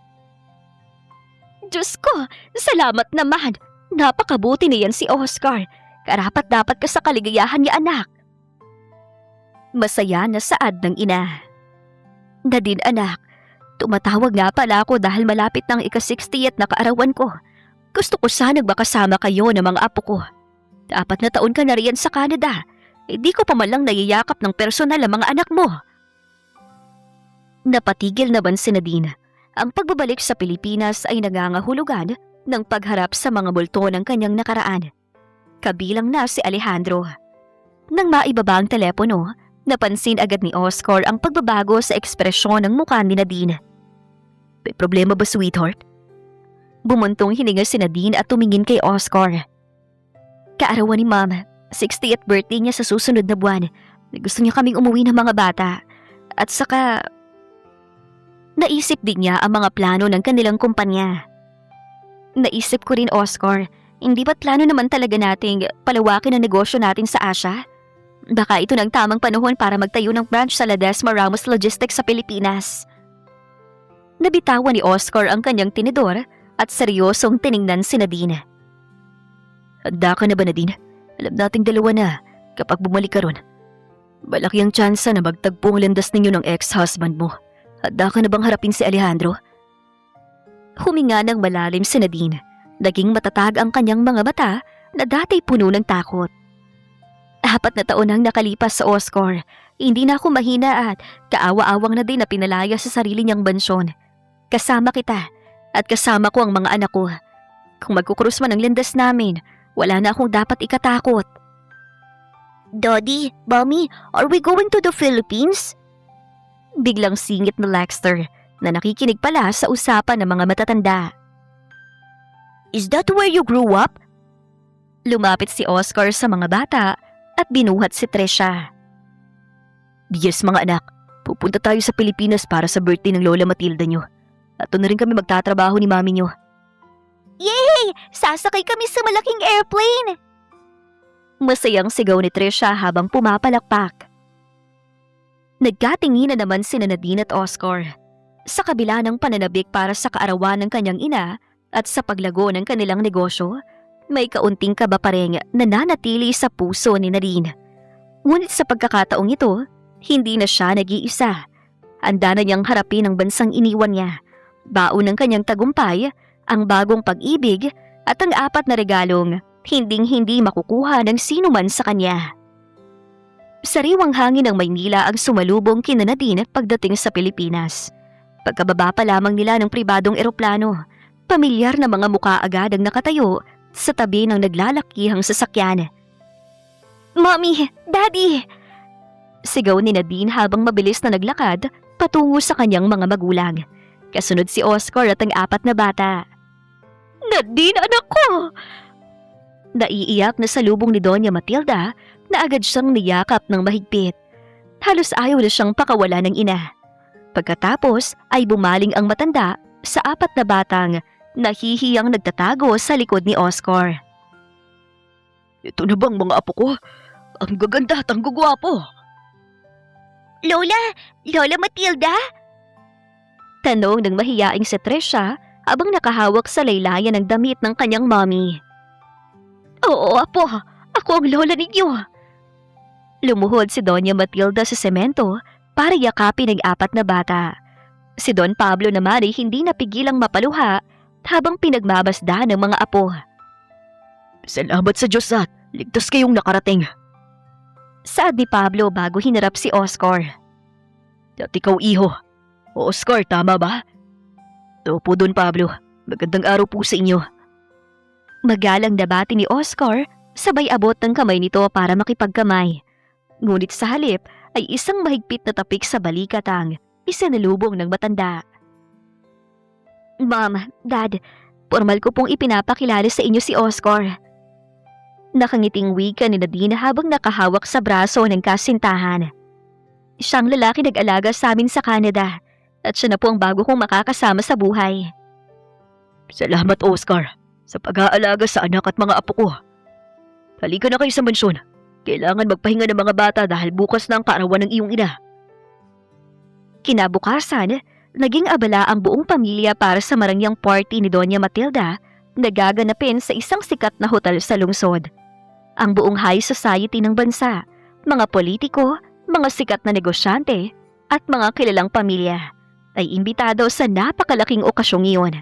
Diyos ko, salamat naman. Napakabuti na yan si Oscar. Karapat-dapat ka sa kaligayahan niya, anak. Masaya na saad ng ina. Nadine anak, tumatawag nga pala ako dahil malapit ng ika-60th na kaarawan ko. Gusto ko sanang makasama kayo ng mga apo ko. 4 na taon ka na riyan sa Canada. Hindi ko pa man lang nayayakap ng personal ang mga anak mo. Napatigil naman si Nadine. Ang pagbabalik sa Pilipinas ay nangangahulugan ng pagharap sa mga multo ng kanyang nakaraan. Kabilang na si Alejandro. Nang maibaba ang telepono, napansin agad ni Oscar ang pagbabago sa ekspresyon ng mukha ni Nadine. May problema ba, sweetheart? Bumuntong hininga si Nadine at tumingin kay Oscar. Kaarawan ni Mama, 60th birthday niya sa susunod na buwan. Gusto niya kaming umuwi ng mga bata. At saka, naisip din niya ang mga plano ng kanilang kumpanya. Naisip ko rin, Oscar, hindi ba't plano naman talaga nating palawakin ang negosyo natin sa Asia? Baka ito ng tamang panahon para magtayo ng branch sa Ledesma Ramos Logistics sa Pilipinas. Nabitawan ni Oscar ang kanyang tinidor at seryosong tiningnan si Nadine. Handa ka na ba, Nadine? Alam nating dalawa na kapag bumalik ka ron. Malaki ang tsansa na magtagpo ang landas ninyo ng ex-husband mo. Handa ka na bang harapin si Alejandro? Huminga ng malalim si Nadine. Naging matatag ang kanyang mga mata na dati puno ng takot. 4 na taon ang nakalipas sa Oscar. Hindi na ako mahina at kaawa-awang na din na pinalaya sa sarili niyang bansyon. Kasama kita at kasama ko ang mga anak ko. Kung magkukrus man ang landas namin, wala na akong dapat ikatakot. Daddy, Mommy, are we going to the Philippines? Biglang singit ni Lexter na nakikinig pala sa usapan ng mga matatanda. Is that where you grew up? Lumapit si Oscar sa mga bata at binuhat si Tresha. Yes, mga anak. Pupunta tayo sa Pilipinas para sa birthday ng Lola Matilda nyo. At doon na rin kami magtatrabaho ni Mami nyo. Yay! Sasakay kami sa malaking airplane! Masayang sigaw ni Tresha habang pumapalakpak. Nagkatingin na naman sina Nadine at Oscar. Sa kabila ng pananabik para sa kaarawan ng kanyang ina at sa paglago ng kanilang negosyo, may kaunting kaba pa rin nananatili sa puso ni Nadine. Ngunit sa pagkakataong ito, hindi na siya nag-iisa. Handa na niyang harapin ang bansang iniwan niya. Baon ng kanyang tagumpay, ang bagong pag-ibig at ang 4 na regalong hinding-hindi makukuha ng sino man sa kanya. Sariwang hangin ng Maynila ang sumalubong kina Nadine pagdating sa Pilipinas. Pagkababa pa lamang nila ng pribadong eroplano, pamilyar na mga mukha agad ang nakatayo sa tabi ng naglalakihang sasakyan. Mommy! Daddy! Sigaw ni Nadine habang mabilis na naglakad patungo sa kanyang mga magulang. Kasunod si Oscar at ang 4 na bata. Nadine, anak ko! Naiiyak na salubong ni Doña Matilda na agad siyang niyakap ng mahigpit. Halos ayaw na siyang pakawala ng ina. Pagkatapos ay bumaling ang matanda sa 4 na batang nahihiyang nagtatago sa likod ni Oscar. Ito na bang mga apo ko? Ang gaganda at ang gugwapo. Lola! Lola Matilda? Tanong ng mahiyaing si Tresha habang nakahawak sa laylayan ng damit ng kanyang mommy. Oo, apo. Ako ang lola ninyo. Lumuhod si Doña Matilda sa semento para yakapin ang 4 na bata. Si Don Pablo naman ay hindi napigilang mapaluha habang pinagmabasda ng mga apo. Salamat sa Diyos at ligtas kayong nakarating. Saad ni Pablo bago hinarap si Oscar. At ikaw, iho. Oscar, tama ba? Opo, Don Pablo. Magandang araw po sa inyo. Magalang nabati ni Oscar, sabay abot ng kamay nito para makipagkamay. Ngunit sa halip ay isang mahigpit na tapik sa balikatang isinalubong ng matanda. Ma'am, Dad, formal ko pong ipinapakilala sa inyo si Oscar. Nakangiting wika ni Nadine habang nakahawak sa braso ng kasintahan. Siyang lalaki nag-alaga sa amin sa Canada at siya na po ang bago kong makakasama sa buhay. Salamat, Oscar, sa pag-aalaga sa anak at mga apo ko. Halika na kayo sa mansyon. Kailangan magpahinga ng mga bata dahil bukas na ang kaarawan ng iyong ina. Kinabukasan, naging abala ang buong pamilya para sa marangyang party ni Doña Matilda na gaganapin sa isang sikat na hotel sa lungsod. Ang buong high society ng bansa, mga politiko, mga sikat na negosyante, at mga kilalang pamilya ay imbitado sa napakalaking okasyong iyon.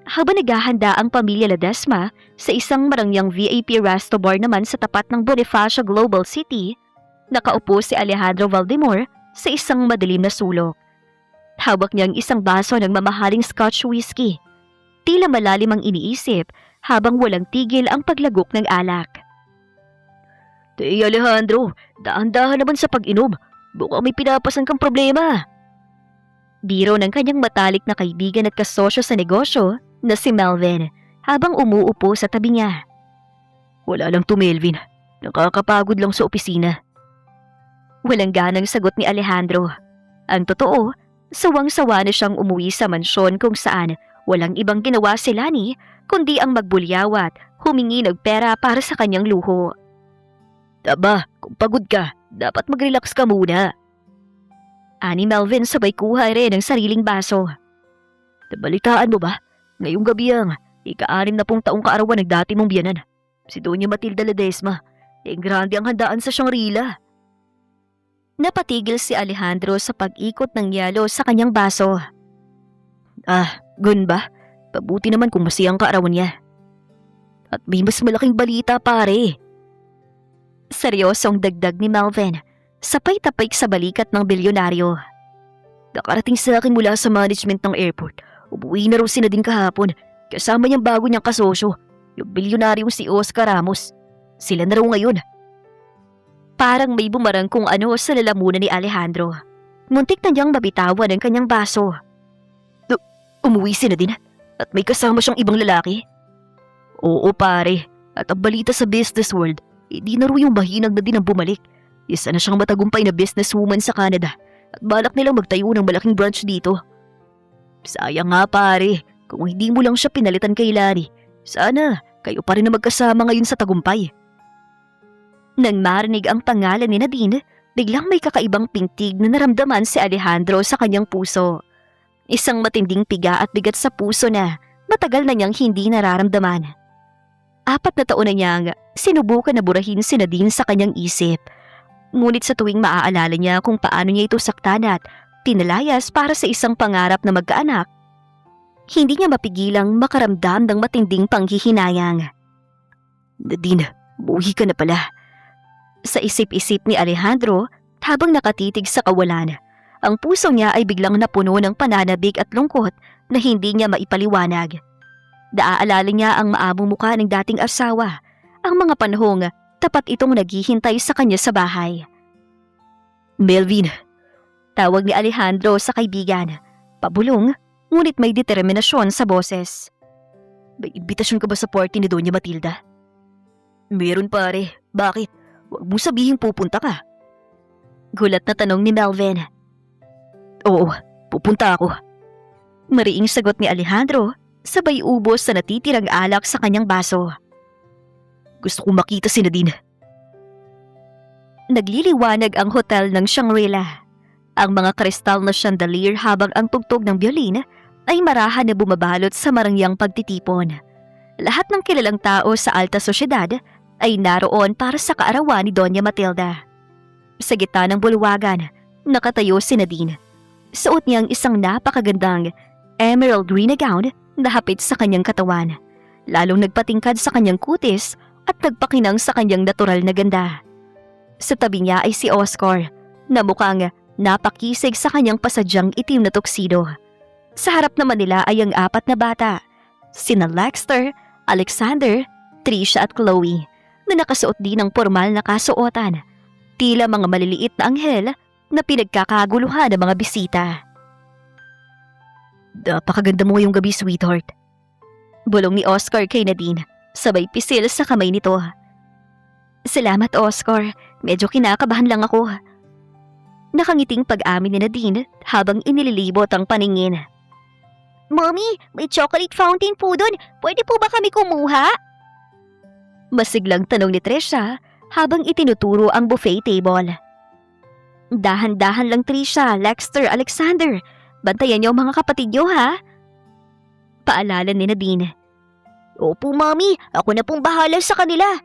Habang naghahanda ang pamilya Ledesma sa isang marangyang VIP resto bar naman sa tapat ng Bonifacio Global City, nakaupo si Alejandro Valdemor sa isang madilim na sulok. Hawak niya ang isang baso ng mamahaling Scotch whiskey. Tila malalim ang iniisip habang walang tigil ang paglagok ng alak. Tay Alejandro, dahan-dahan naman sa pag-inom. Baka may pinapasan kang problema. Biro ng kanyang matalik na kaibigan at kasosyo sa negosyo na si Melvin habang umuupo sa tabi niya. Wala lang to, Melvin. Nakakapagod lang sa opisina. Walang ganang sagot ni Alejandro. Ang totoo, sawang-sawa na siyang umuwi sa mansyon kung saan walang ibang ginawa si Lani kundi ang magbulyawat, humingi ng pera para sa kanyang luho. Taba, kung pagod ka, dapat mag-relax ka muna. Ani Melvin sabay kuha rin ng sariling baso. Nabalitaan mo ba? Ngayong gabi ang ika-6 na taong kaarawan ng dati mong biyanan. Si Doña Matilda Ledesma. Grande ang handaan sa Shangri-La. Napatigil si Alejandro sa pag-ikot ng yelo sa kanyang baso. Gun ba? Pabuti naman kung masiyang kaarawan niya. At may mas malaking balita, pare. Seryosong dagdag ni Melvin, sapay-tapay sa balikat ng bilyonaryo. Nakarating sa akin mula sa management ng airport. Umuwi na raw si Nadine kahapon. Kasama niyang bago niyang kasosyo, yung bilyonaryong si Oscar Ramos. Sila na raw ngayon. Parang may bumarang kung ano sa lalamunan ni Alejandro. Muntik na niyang mabitawan ang kanyang baso. Umuwi si Nadine at may kasama siyang ibang lalaki. Oo, pare. At ang balita sa business world, hindi na raw yung mahinag na din ang bumalik. Isa na siyang matagumpay na businesswoman sa Canada at balak nilang magtayo ng malaking branch dito. Sayang nga, pare, kung hindi mo lang siya pinalitan kay Lani. Sana kayo pa rin na magkasama ngayon sa tagumpay. Nang marinig ang pangalan ni Nadine, biglang may kakaibang pintig na naramdaman si Alejandro sa kanyang puso. Isang matinding piga at bigat sa puso na matagal na niyang hindi nararamdaman. 4 na taon na niyang sinubukan na burahin si Nadine sa kanyang isip. Ngunit sa tuwing maaalala niya kung paano niya ito saktan at tinalayas para sa isang pangarap na magkaanak, hindi niya mapigilang makaramdam ng matinding panghihinayang. Nadine, buhi ka na pala. Sa isip-isip ni Alejandro, habang nakatitig sa kawalan, ang puso niya ay biglang napuno ng pananabik at lungkot na hindi niya maipaliwanag. Naaalala niya ang maamong mukha ng dating asawa, ang mga panahong tapat itong naghihintay sa kanya sa bahay. Melvin, tawag ni Alejandro sa kaibigan. Pabulong, ngunit may determinasyon sa boses. May imbitasyon ka ba sa party ni Doña Matilda? Meron, pare. Bakit? Huwag mo sabihing pupunta ka. Gulat na tanong ni Melvin. Oo, pupunta ako. Mariing sagot ni Alejandro, sabay ubos sa natitirang alak sa kanyang baso. Gusto kong makita si Nadine. Nagliliwanag ang hotel ng Shangri-La. Ang mga kristal na chandelier habang ang tugtog ng biolin ay marahan na bumabalot sa marangyang pagtitipon. Lahat ng kilalang tao sa alta sosyedad ay naroon para sa kaarawan ni Doña Matilda. Sa gitna ng bulwagan, nakatayo si Nadine. Suot niyang isang napakagandang emerald green na gown na hapit sa kanyang katawan. Lalong nagpatingkad sa kanyang kutis at nagpakinang sa kanyang natural na ganda. Sa tabi niya ay si Oscar, na mukhang napakisig sa kanyang pasadyang itim na tuxedo. Sa harap naman nila ay ang 4 na bata, sina Lexter, Alexander, Trisha at Chloe, na nakasuot din ng formal na kasuotan. Tila mga maliliit na anghel na pinagkakaguluhan ng mga bisita. Napakaganda mo ngayong gabi, sweetheart. Bulong ni Oscar kay Nadine, sabay pisil sa kamay nito. Salamat, Oscar. Medyo kinakabahan lang ako. Nakangiting pag-amin ni Nadine habang inililibot ang paningin. Mommy, may chocolate fountain po doon. Pwede po ba kami kumuha? Masiglang tanong ni Trisha habang itinuturo ang buffet table. Dahan-dahan lang, Trisha, Lexter, Alexander. Bantayan niyo ang mga kapatid niyo, ha? Paalala ni Nadine. Opo, Mommy. Ako na pong bahala sa kanila.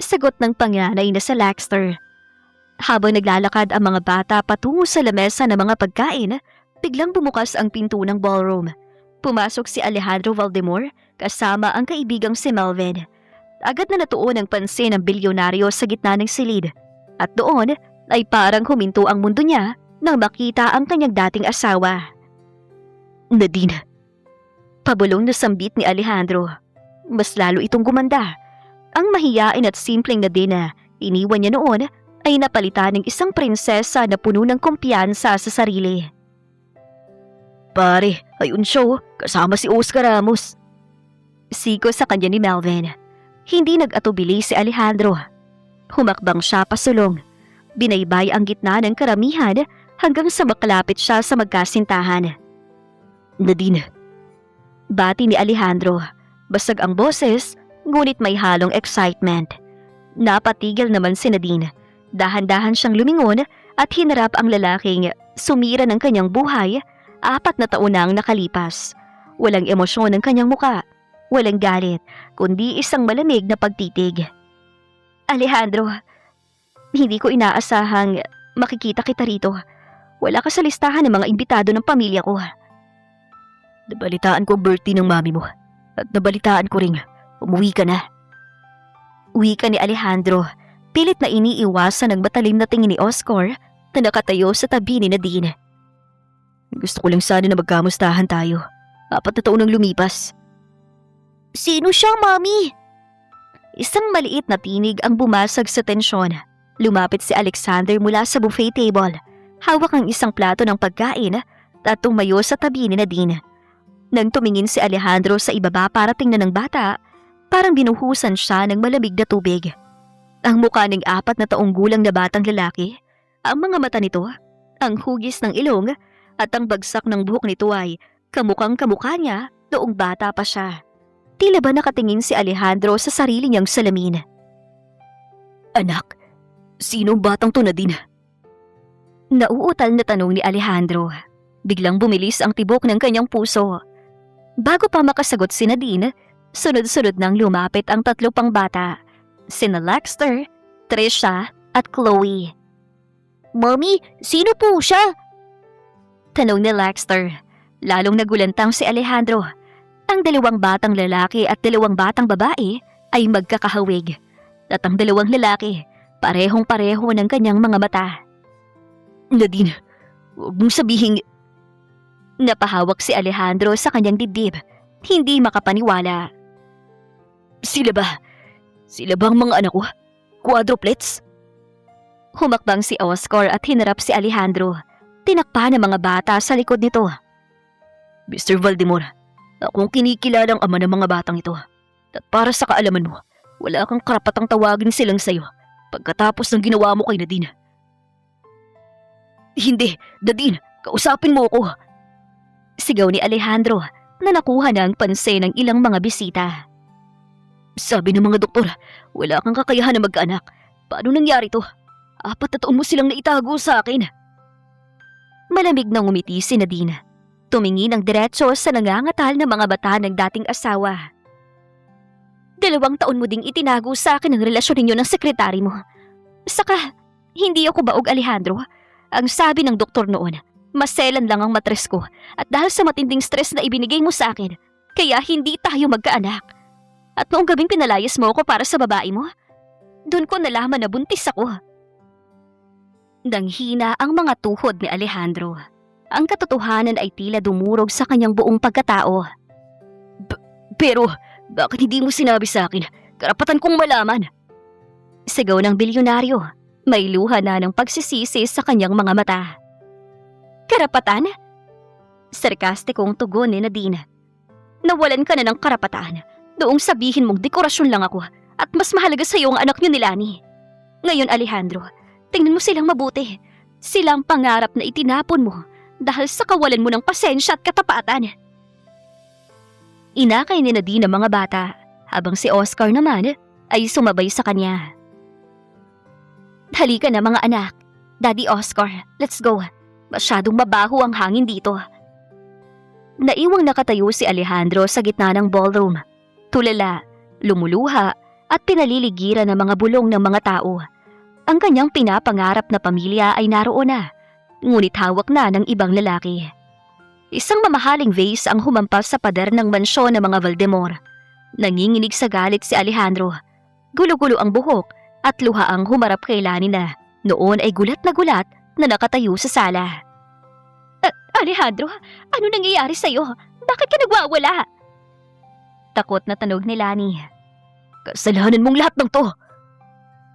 Sagot ng panganay na sa Lexter. Habang naglalakad ang mga bata patungo sa lamesa ng mga pagkain, biglang bumukas ang pinto ng ballroom. Pumasok si Alejandro Valdemor kasama ang kaibigang si Melvin. Agad na natuon ang pansin ng bilyonaryo sa gitna ng silid. At doon ay parang huminto ang mundo niya nang makita ang kanyang dating asawa. Nadine. Pabulong na sambit ni Alejandro. Mas lalo itong gumanda. Ang mahiyain at simpleng Nadine na iniwan niya noon ay napalitan ng isang prinsesa na puno ng kumpiyansa sa sarili. Pare, ayun siya, kasama si Oscar Ramos. Sigo sa kanya ni Melvin. Hindi nag-atubili si Alejandro. Humakbang siya pasulong. Binaybay ang gitna ng karamihan hanggang sa makalapit siya sa magkasintahan. Nadine. Bati ni Alejandro. Basag ang boses, ngunit may halong excitement. Napatigil naman si Nadine. Dahan-dahan siyang lumingon at hinarap ang lalaking sumira ng kanyang buhay 4 na taon na ang nakalipas. Walang emosyon ng kanyang muka. Walang galit, kundi isang malamig na pagtitig. Alejandro, hindi ko inaasahang makikita kita rito. Wala ka sa listahan ng mga imbitado ng pamilya ko. Nabalitaan ko ang birthday ng mami mo. At nabalitaan ko rin, umuwi ka na. Uwi ka ni Alejandro. Pilit na iniiwasan ng matalim na tingin ni Oscar na nakatayo sa tabi ni Nadine. Gusto ko lang sana na magkamustahan tayo. 4 na taon nang lumipas. Sino siya, Mami? Isang maliit na tinig ang bumasag sa tensyon. Lumapit si Alexander mula sa buffet table. Hawak ang isang plato ng pagkain at tumayo sa tabi ni Nadine. Nang tumingin si Alejandro sa ibaba para tingnan ng bata, parang binuhusan siya ng malamig na tubig. Ang mukha ng 4 na taong gulang na batang lalaki, ang mga mata nito, ang hugis ng ilong at ang bagsak ng buhok nito ay kamukhang kamukha niya noong bata pa siya. Tila ba nakatingin si Alejandro sa sarili niyang salamin? Anak, sinong batang to, Nadine? Nauutal na tanong ni Alejandro. Biglang bumilis ang tibok ng kanyang puso. Bago pa makasagot si Nadine, sunod-sunod nang lumapit ang 3 pang bata. Sina Lexter, Trisha at Chloe. Mommy, sino po siya? Tanong ni Lexter. Lalong nagulantang si Alejandro. Ang 2 batang lalaki at 2 batang babae ay magkakahawig. At ang 2 lalaki, parehong-pareho ng kanyang mga mata. Nadine, huwag mong sabihin... Napahawak si Alejandro sa kanyang dibdib. Hindi makapaniwala. Sila ba? Sila ba ang mga anak ko? Quadruplets? Humakbang si Oscar at hinarap si Alejandro. Tinakpa ng mga bata sa likod nito. Mr. Valdemor, akong kinikilalang ama ng mga batang ito. At para sa kaalaman mo, wala kang karapatang tawagin silang sayo pagkatapos ng ginawa mo kay Nadine. Hindi, Nadine, kausapin mo ako. Sigaw ni Alejandro na nakuha na ang pansin ng ilang mga bisita. Sabi ng mga doktor, wala kang kakayahan na magkaanak. Paano nangyari to? 4 na taon mo silang naitago sa akin. Malamig na ngumiti si Nadine. Tumingin ang diretso sa nangangatal na mga bata ng dating asawa. 2 taon mo ding itinago sa akin ang relasyon ninyo ng sekretary mo. Saka, hindi ako baog, Alejandro. Ang sabi ng doktor noon, maselan lang ang matres ko at dahil sa matinding stress na ibinigay mo sa akin, kaya hindi tayo magkaanak. At noong gabing pinalayas mo ako para sa babae mo, doon ko nalaman na buntis ako. Nanghina ang mga tuhod ni Alejandro. Ang katotohanan ay tila dumurog sa kanyang buong pagkatao. Pero, bakit hindi mo sinabi sa akin? Karapatan kong malaman. Sigaw ng bilyonaryo. May luha na ng pagsisisi sa kanyang mga mata. Karapatan? Sarkastikong tugon ni Nadine. Nawalan ka na ng karapatan. Noong sabihin mong dekorasyon lang ako at mas mahalaga sa'yo ang anak niyo ni Lani. Ngayon, Alejandro, tingnan mo silang mabuti. Silang pangarap na itinapon mo dahil sa kawalan mo ng pasensya at katapatan. Inakay ni Nadine ang mga bata habang si Oscar naman ay sumabay sa kanya. Halika na mga anak. Daddy Oscar, let's go. Masyadong mabaho ang hangin dito. Naiwang nakatayo si Alejandro sa gitna ng ballroom. Tulala, lumuluha at pinaliligiran ng mga bulong ng mga tao. Ang kanyang pinapangarap na pamilya ay naroon na, ngunit hawak na ng ibang lalaki. Isang mamahaling vase ang humampas sa pader ng mansyon ng mga Valdemor. Nanginginig sa galit si Alejandro. Gulo-gulo ang buhok at luha ang humarap kay Lani na noon ay gulat na nakatayo sa sala. Alejandro, ano nangyayari sa'yo? Bakit ka nagwawala? Takot na tanog ni Lani. Kasalanan mong lahat ng to!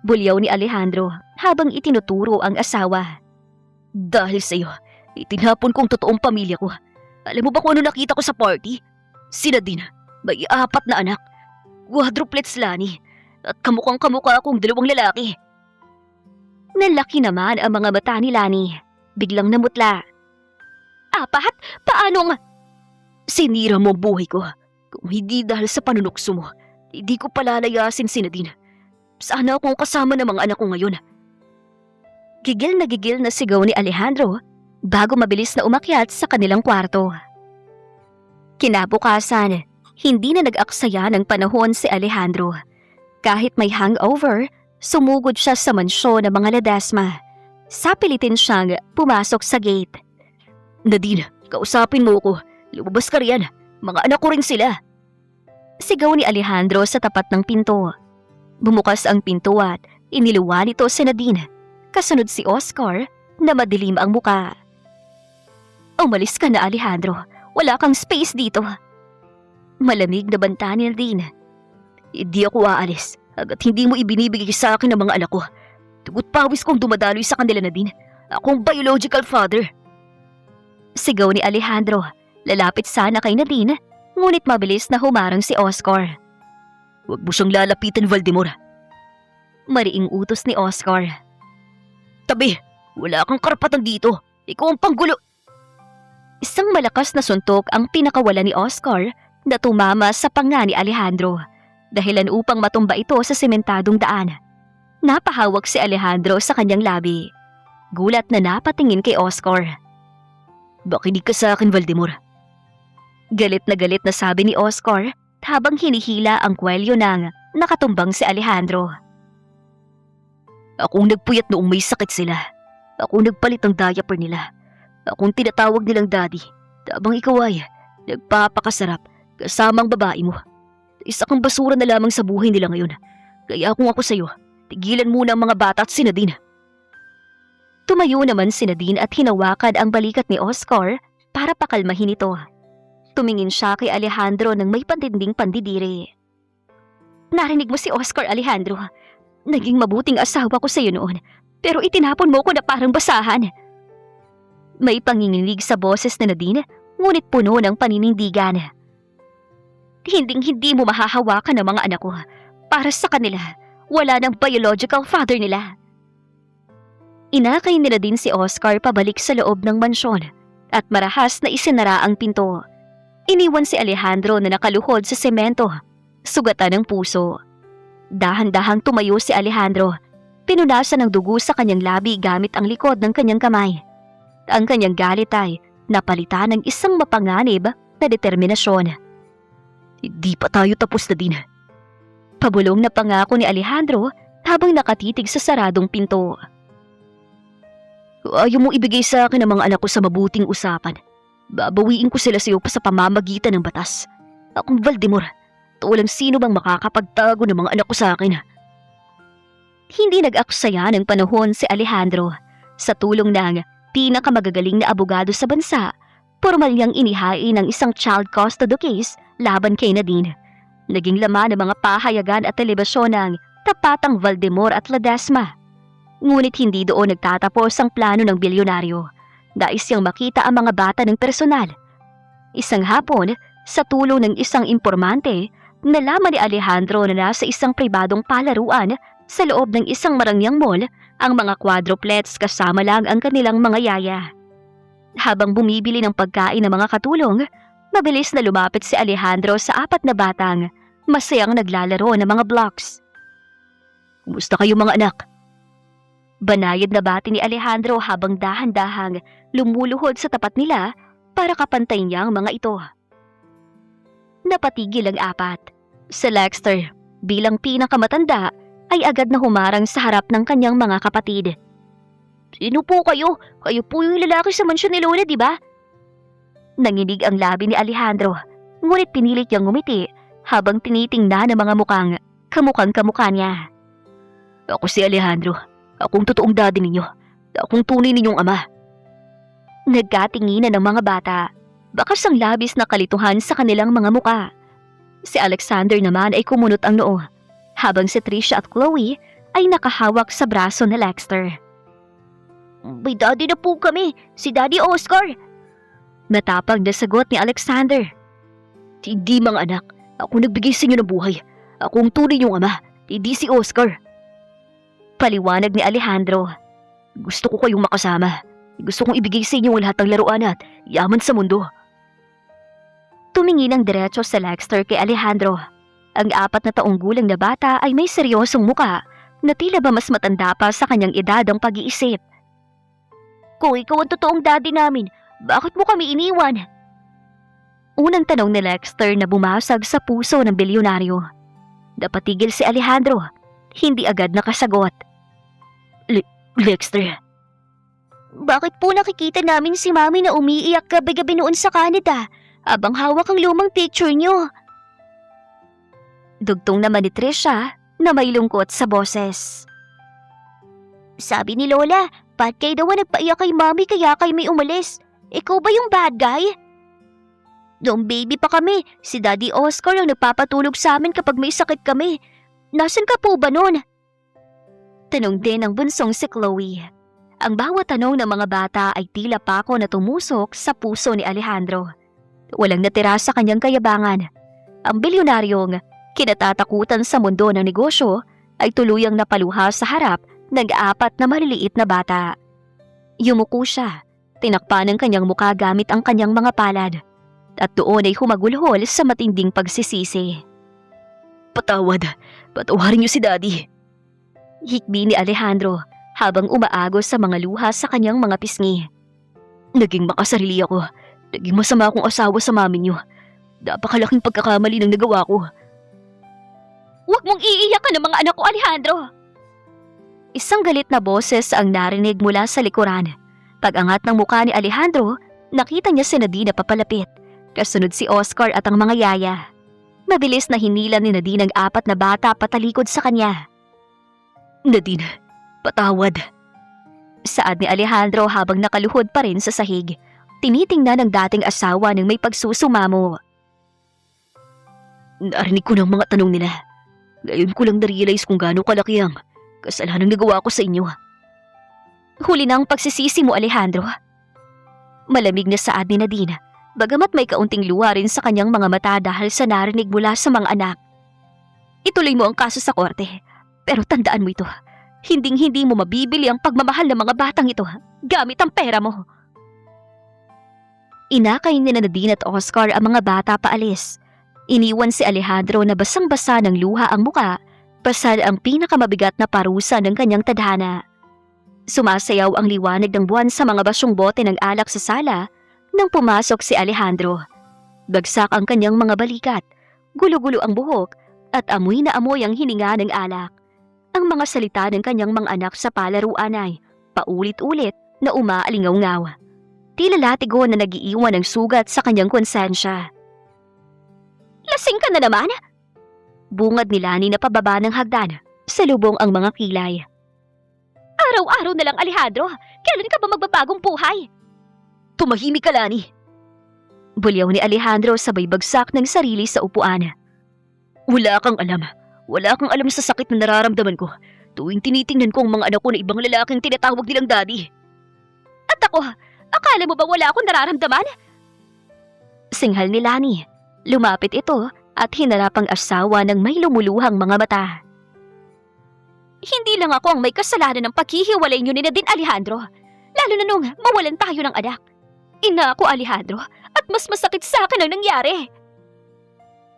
Bulyaw ni Alejandro habang itinuturo ang asawa. Dahil sa'yo, itinapon kong totoong pamilya ko. Alam mo ba kung ano nakita ko sa party? Si Nadine, may 4 na anak. Quadruplets, Lani. At kamukhang-kamukha akong 2 lalaki. Nalaki naman ang mga mata ni Lani. Biglang namutla. 4? Paanong? Sinira mo ang buhay ko. Kung hindi dahil sa panunukso mo, hindi ko palalayasin si Nadine. Sana akong kasama ng mga anak ko ngayon. Gigil na sigaw ni Alejandro bago mabilis na umakyat sa kanilang kwarto. Kinabukasan, hindi na nag-aksaya ng panahon si Alejandro. Kahit may hangover, sumugod siya sa mansyon ng mga Ledesma. Sapilitin siyang pumasok sa gate. Nadine, kausapin mo ko. Lumabas ka riyan. Mga anak ko rin sila. Sigaw ni Alejandro sa tapat ng pinto. Bumukas ang pinto at iniluwa nito si Nadine. Kasunod si Oscar na madilim ang muka. Umalis ka na, Alejandro. Wala kang space dito. Malamig na banta ni Nadine. Hindi ako aalis hanggat hindi mo ibinibigay sa akin ang mga anak ko. Tugot pawis kong dumadaloy sa kanila, Nadine. Akong biological father. Sigaw ni Alejandro. Lalapit sana kay Nadine, ngunit mabilis na humarang si Oscar. Huwag mo siyang lalapitan, Valdemor. Mariing utos ni Oscar. Tabi, wala kang karapatan dito. Ikaw ang panggulo. Isang malakas na suntok ang pinakawala ni Oscar na tumama sa panga ni Alejandro, dahilan upang matumba ito sa sementadong daan. Napahawak si Alejandro sa kanyang labi. Gulat na napatingin kay Oscar. Bakinig ka sa akin, Valdemor. Galit na sabi ni Oscar habang hinihila ang kwelyo ng nakatumbang si Alejandro. Akong nagpuyat noong may sakit sila. Akong nagpalit ng diaper nila. Akong tinatawag nilang daddy. Tabang ikaw ay nagpapakasarap kasamang babae mo. Isa kang basura na lamang sa buhay nila ngayon. Kaya kung ako sa'yo, tigilan muna ang mga bata at si Nadine. Tumayo naman si Nadine at hinawakan ang balikat ni Oscar para pakalmahin ito. Tumingin siya kay Alejandro ng may pandinding pandidiri. Narinig mo si Oscar, Alejandro. Naging mabuting asawa ko sa iyo noon, pero itinapon mo ko na parang basahan. May panginginig sa boses ni Nadine, ngunit puno ng paninindigan. Hinding-hindi mo mahahawakan ang mga anak ko. Para sa kanila, wala ng biological father nila. Inakay nila din si Oscar pabalik sa loob ng mansyon at marahas na isinara ang pinto. Iniwan si Alejandro na nakaluhod sa semento, sugatan ng puso. Dahan-dahang tumayo si Alejandro. Pinunasan ng dugo sa kanyang labi gamit ang likod ng kanyang kamay. Ang kanyang galit ay napalitan ng isang mapanganib na determinasyon. Hindi pa tayo tapos na din. Pabulong na pangako ni Alejandro habang nakatitig sa saradong pinto. Ayaw mo ibigay sa akin ang mga anak ko sa mabuting usapan. Babawiin ko sila sa iyo pa sa pamamagitan ng batas. Akong Valdemor, walang sino bang makakapagtago ng mga anak ko sa akin. Hindi nag-aksaya ng panahon si Alejandro. Sa tulong ng pinakamagagaling na abogado sa bansa, formal niyang inihain ang isang child custody case laban kay Nadine. Naging laman ng mga pahayagan at telebisyon ng Tapatang Valdemor at Ledesma. Ngunit hindi doon nagtatapos ang plano ng bilyonaryo. Nais siyang makita ang mga bata ng personal. Isang hapon, sa tulong ng isang impormante, nalaman ni Alejandro na nasa isang pribadong palaruan sa loob ng isang marangyang mall ang mga quadruplets kasama lang ang kanilang mga yaya. Habang bumibili ng pagkain ng mga katulong, mabilis na lumapit si Alejandro sa 4 na batang masayang naglalaro ng mga blocks. Kumusta kayo mga anak? Banayad na bati ni Alejandro habang dahan-dahang lumuluhod sa tapat nila para kapantay niya ang mga ito. Napatigil ang 4. Si Lexter, bilang pinakamatanda, ay agad na humarang sa harap ng kanyang mga kapatid. Sino po kayo? Kayo po yung lalaki sa mansyon ni Lola, di ba? Nanginig ang labi ni Alejandro, ngunit pinilit niyang ngumiti habang tinitingnan ang mga mukhang kamukhang-kamukha niya. Ako si Alejandro. Akong totoong daddy ninyo. Akong tunay ninyong ama. Nagkatinginan ng mga bata, bakas ang labis na kalituhan sa kanilang mga muka. Si Alexander naman ay kumunot ang noo, habang si Trisha at Chloe ay nakahawak sa braso ni Lexter. May daddy na po kami, si Daddy Oscar. Matapang na sagot ni Alexander. Hindi mga anak. Ako nagbigay sa inyo ng buhay. Ako ang tunay niyong ama. Hindi si Oscar. Paliwanag ni Alejandro. Gusto ko kayong makasama. Gusto kong ibigay sa inyo ang lahat ng laruan at yaman sa mundo. Tumingin ang diretso sa Lexter kay Alejandro. Ang 4 na taong gulang na bata ay may seryosong muka na tila ba mas matanda pa sa kanyang edad ang pag-iisip. Kung ikaw ang totoong daddy namin, bakit mo kami iniwan? Unang tanong ni Lexter na bumasag sa puso ng bilyonaryo. Napatigil si Alejandro. Hindi agad nakasagot. Lexter. Bakit po nakikita namin si Mami na umiiyak gabi-gabi noon sa Canada habang hawak ang lumang picture niyo? Dugtong naman ni Trisha na may lungkot sa boses. Sabi ni Lola, bad guy daw ang nagpaiyak kay Mami kaya kayo may umalis. Ikaw ba yung bad guy? Noong baby pa kami, si Daddy Oscar ang nagpapatulog sa amin kapag may sakit kami. Nasaan ka po ba noon? Tanong din ng bunsong si Chloe. Ang bawat tanong ng mga bata ay tila pako na tumusok sa puso ni Alejandro. Walang natira sa kanyang kayabangan. Ang bilyonaryong kinatatakutan sa mundo ng negosyo ay tuluyang napaluha sa harap ng 4 na maliliit na bata. Yumuko siya, tinakpan ng kanyang muka gamit ang kanyang mga palad, at doon ay humagulhol sa matinding pagsisisi. Patawarin niyo si Daddy. Hikbi ni Alejandro habang umaagos sa mga luha sa kanyang mga pisngi. Naging makasarili ako. Naging masama akong asawa sa mami niyo. Napakalaking pagkakamali ng nagawa ko. Huwag mong iiyakan ng mga anak ko, Alejandro! Isang galit na boses ang narinig mula sa likuran. Pag-angat ng mukha ni Alejandro, nakita niya si Nadine papalapit. Kasunod si Oscar at ang mga yaya. Mabilis na hinila ni Nadine ang 4 na bata patalikod sa kanya. Nadine, patawad. Saad ni Alejandro habang nakaluhod pa rin sa sahig. Tinitingnan ng dating asawa ng may pagsusumamo. Narinig ko ng mga tanong nila. Ngayon ko lang na-realize kung gaano kalaki ang kasalanan nagawa ko sa inyo. Huli na ang pagsisisi mo, Alejandro. Malamig na saad ni Nadine, bagamat may kaunting luha rin sa kanyang mga mata dahil sa narinig mula sa mga anak. Ituloy mo ang kaso sa korte, pero tandaan mo ito, hinding-hindi mo mabibili ang pagmamahal ng mga batang ito gamit ang pera mo. Inakay ni Nadine at Oscar ang mga bata paalis. Iniwan si Alejandro na basang-basa ng luha ang muka, pasal ang pinakamabigat na parusa ng kanyang tadhana. Sumasayaw ang liwanag ng buwan sa mga basyong bote ng alak sa sala nang pumasok si Alejandro. Bagsak ang kanyang mga balikat, gulo-gulo ang buhok at amoy na amoy ang hininga ng alak. Ang mga salita ng kanyang mga anak sa palaruan ay paulit-ulit na umaalingaw-ngaw. Tila latigo na nagiiwan ng sugat sa kanyang konsensya. Lasing ka na naman? Bungad ni Lani na pababa ng hagdan, salubong ang mga kilay. Araw-araw na lang, Alejandro. Kailan ka ba magbabagong buhay? Tumahimik ka, Lani. Bulyaw ni Alejandro sabay bagsak ng sarili sa upuan. Wala kang alam. Wala kang alam sa sakit na nararamdaman ko. tuwing tinitingnan ko ang mga anak ko na ibang lalaking tinatawag nilang daddy. At ako, akala mo ba wala akong nararamdaman? Singhal ni Lani. Lumapit ito at hinarap ang asawa ng may lumuluhang mga mata. Hindi lang ako ang may kasalanan ng paghihiwalay niyo ni Nadine, Alejandro. Lalo na nung mawalan tayo ng anak. Ina ako, Alejandro, at mas masakit sa akin ang nangyari.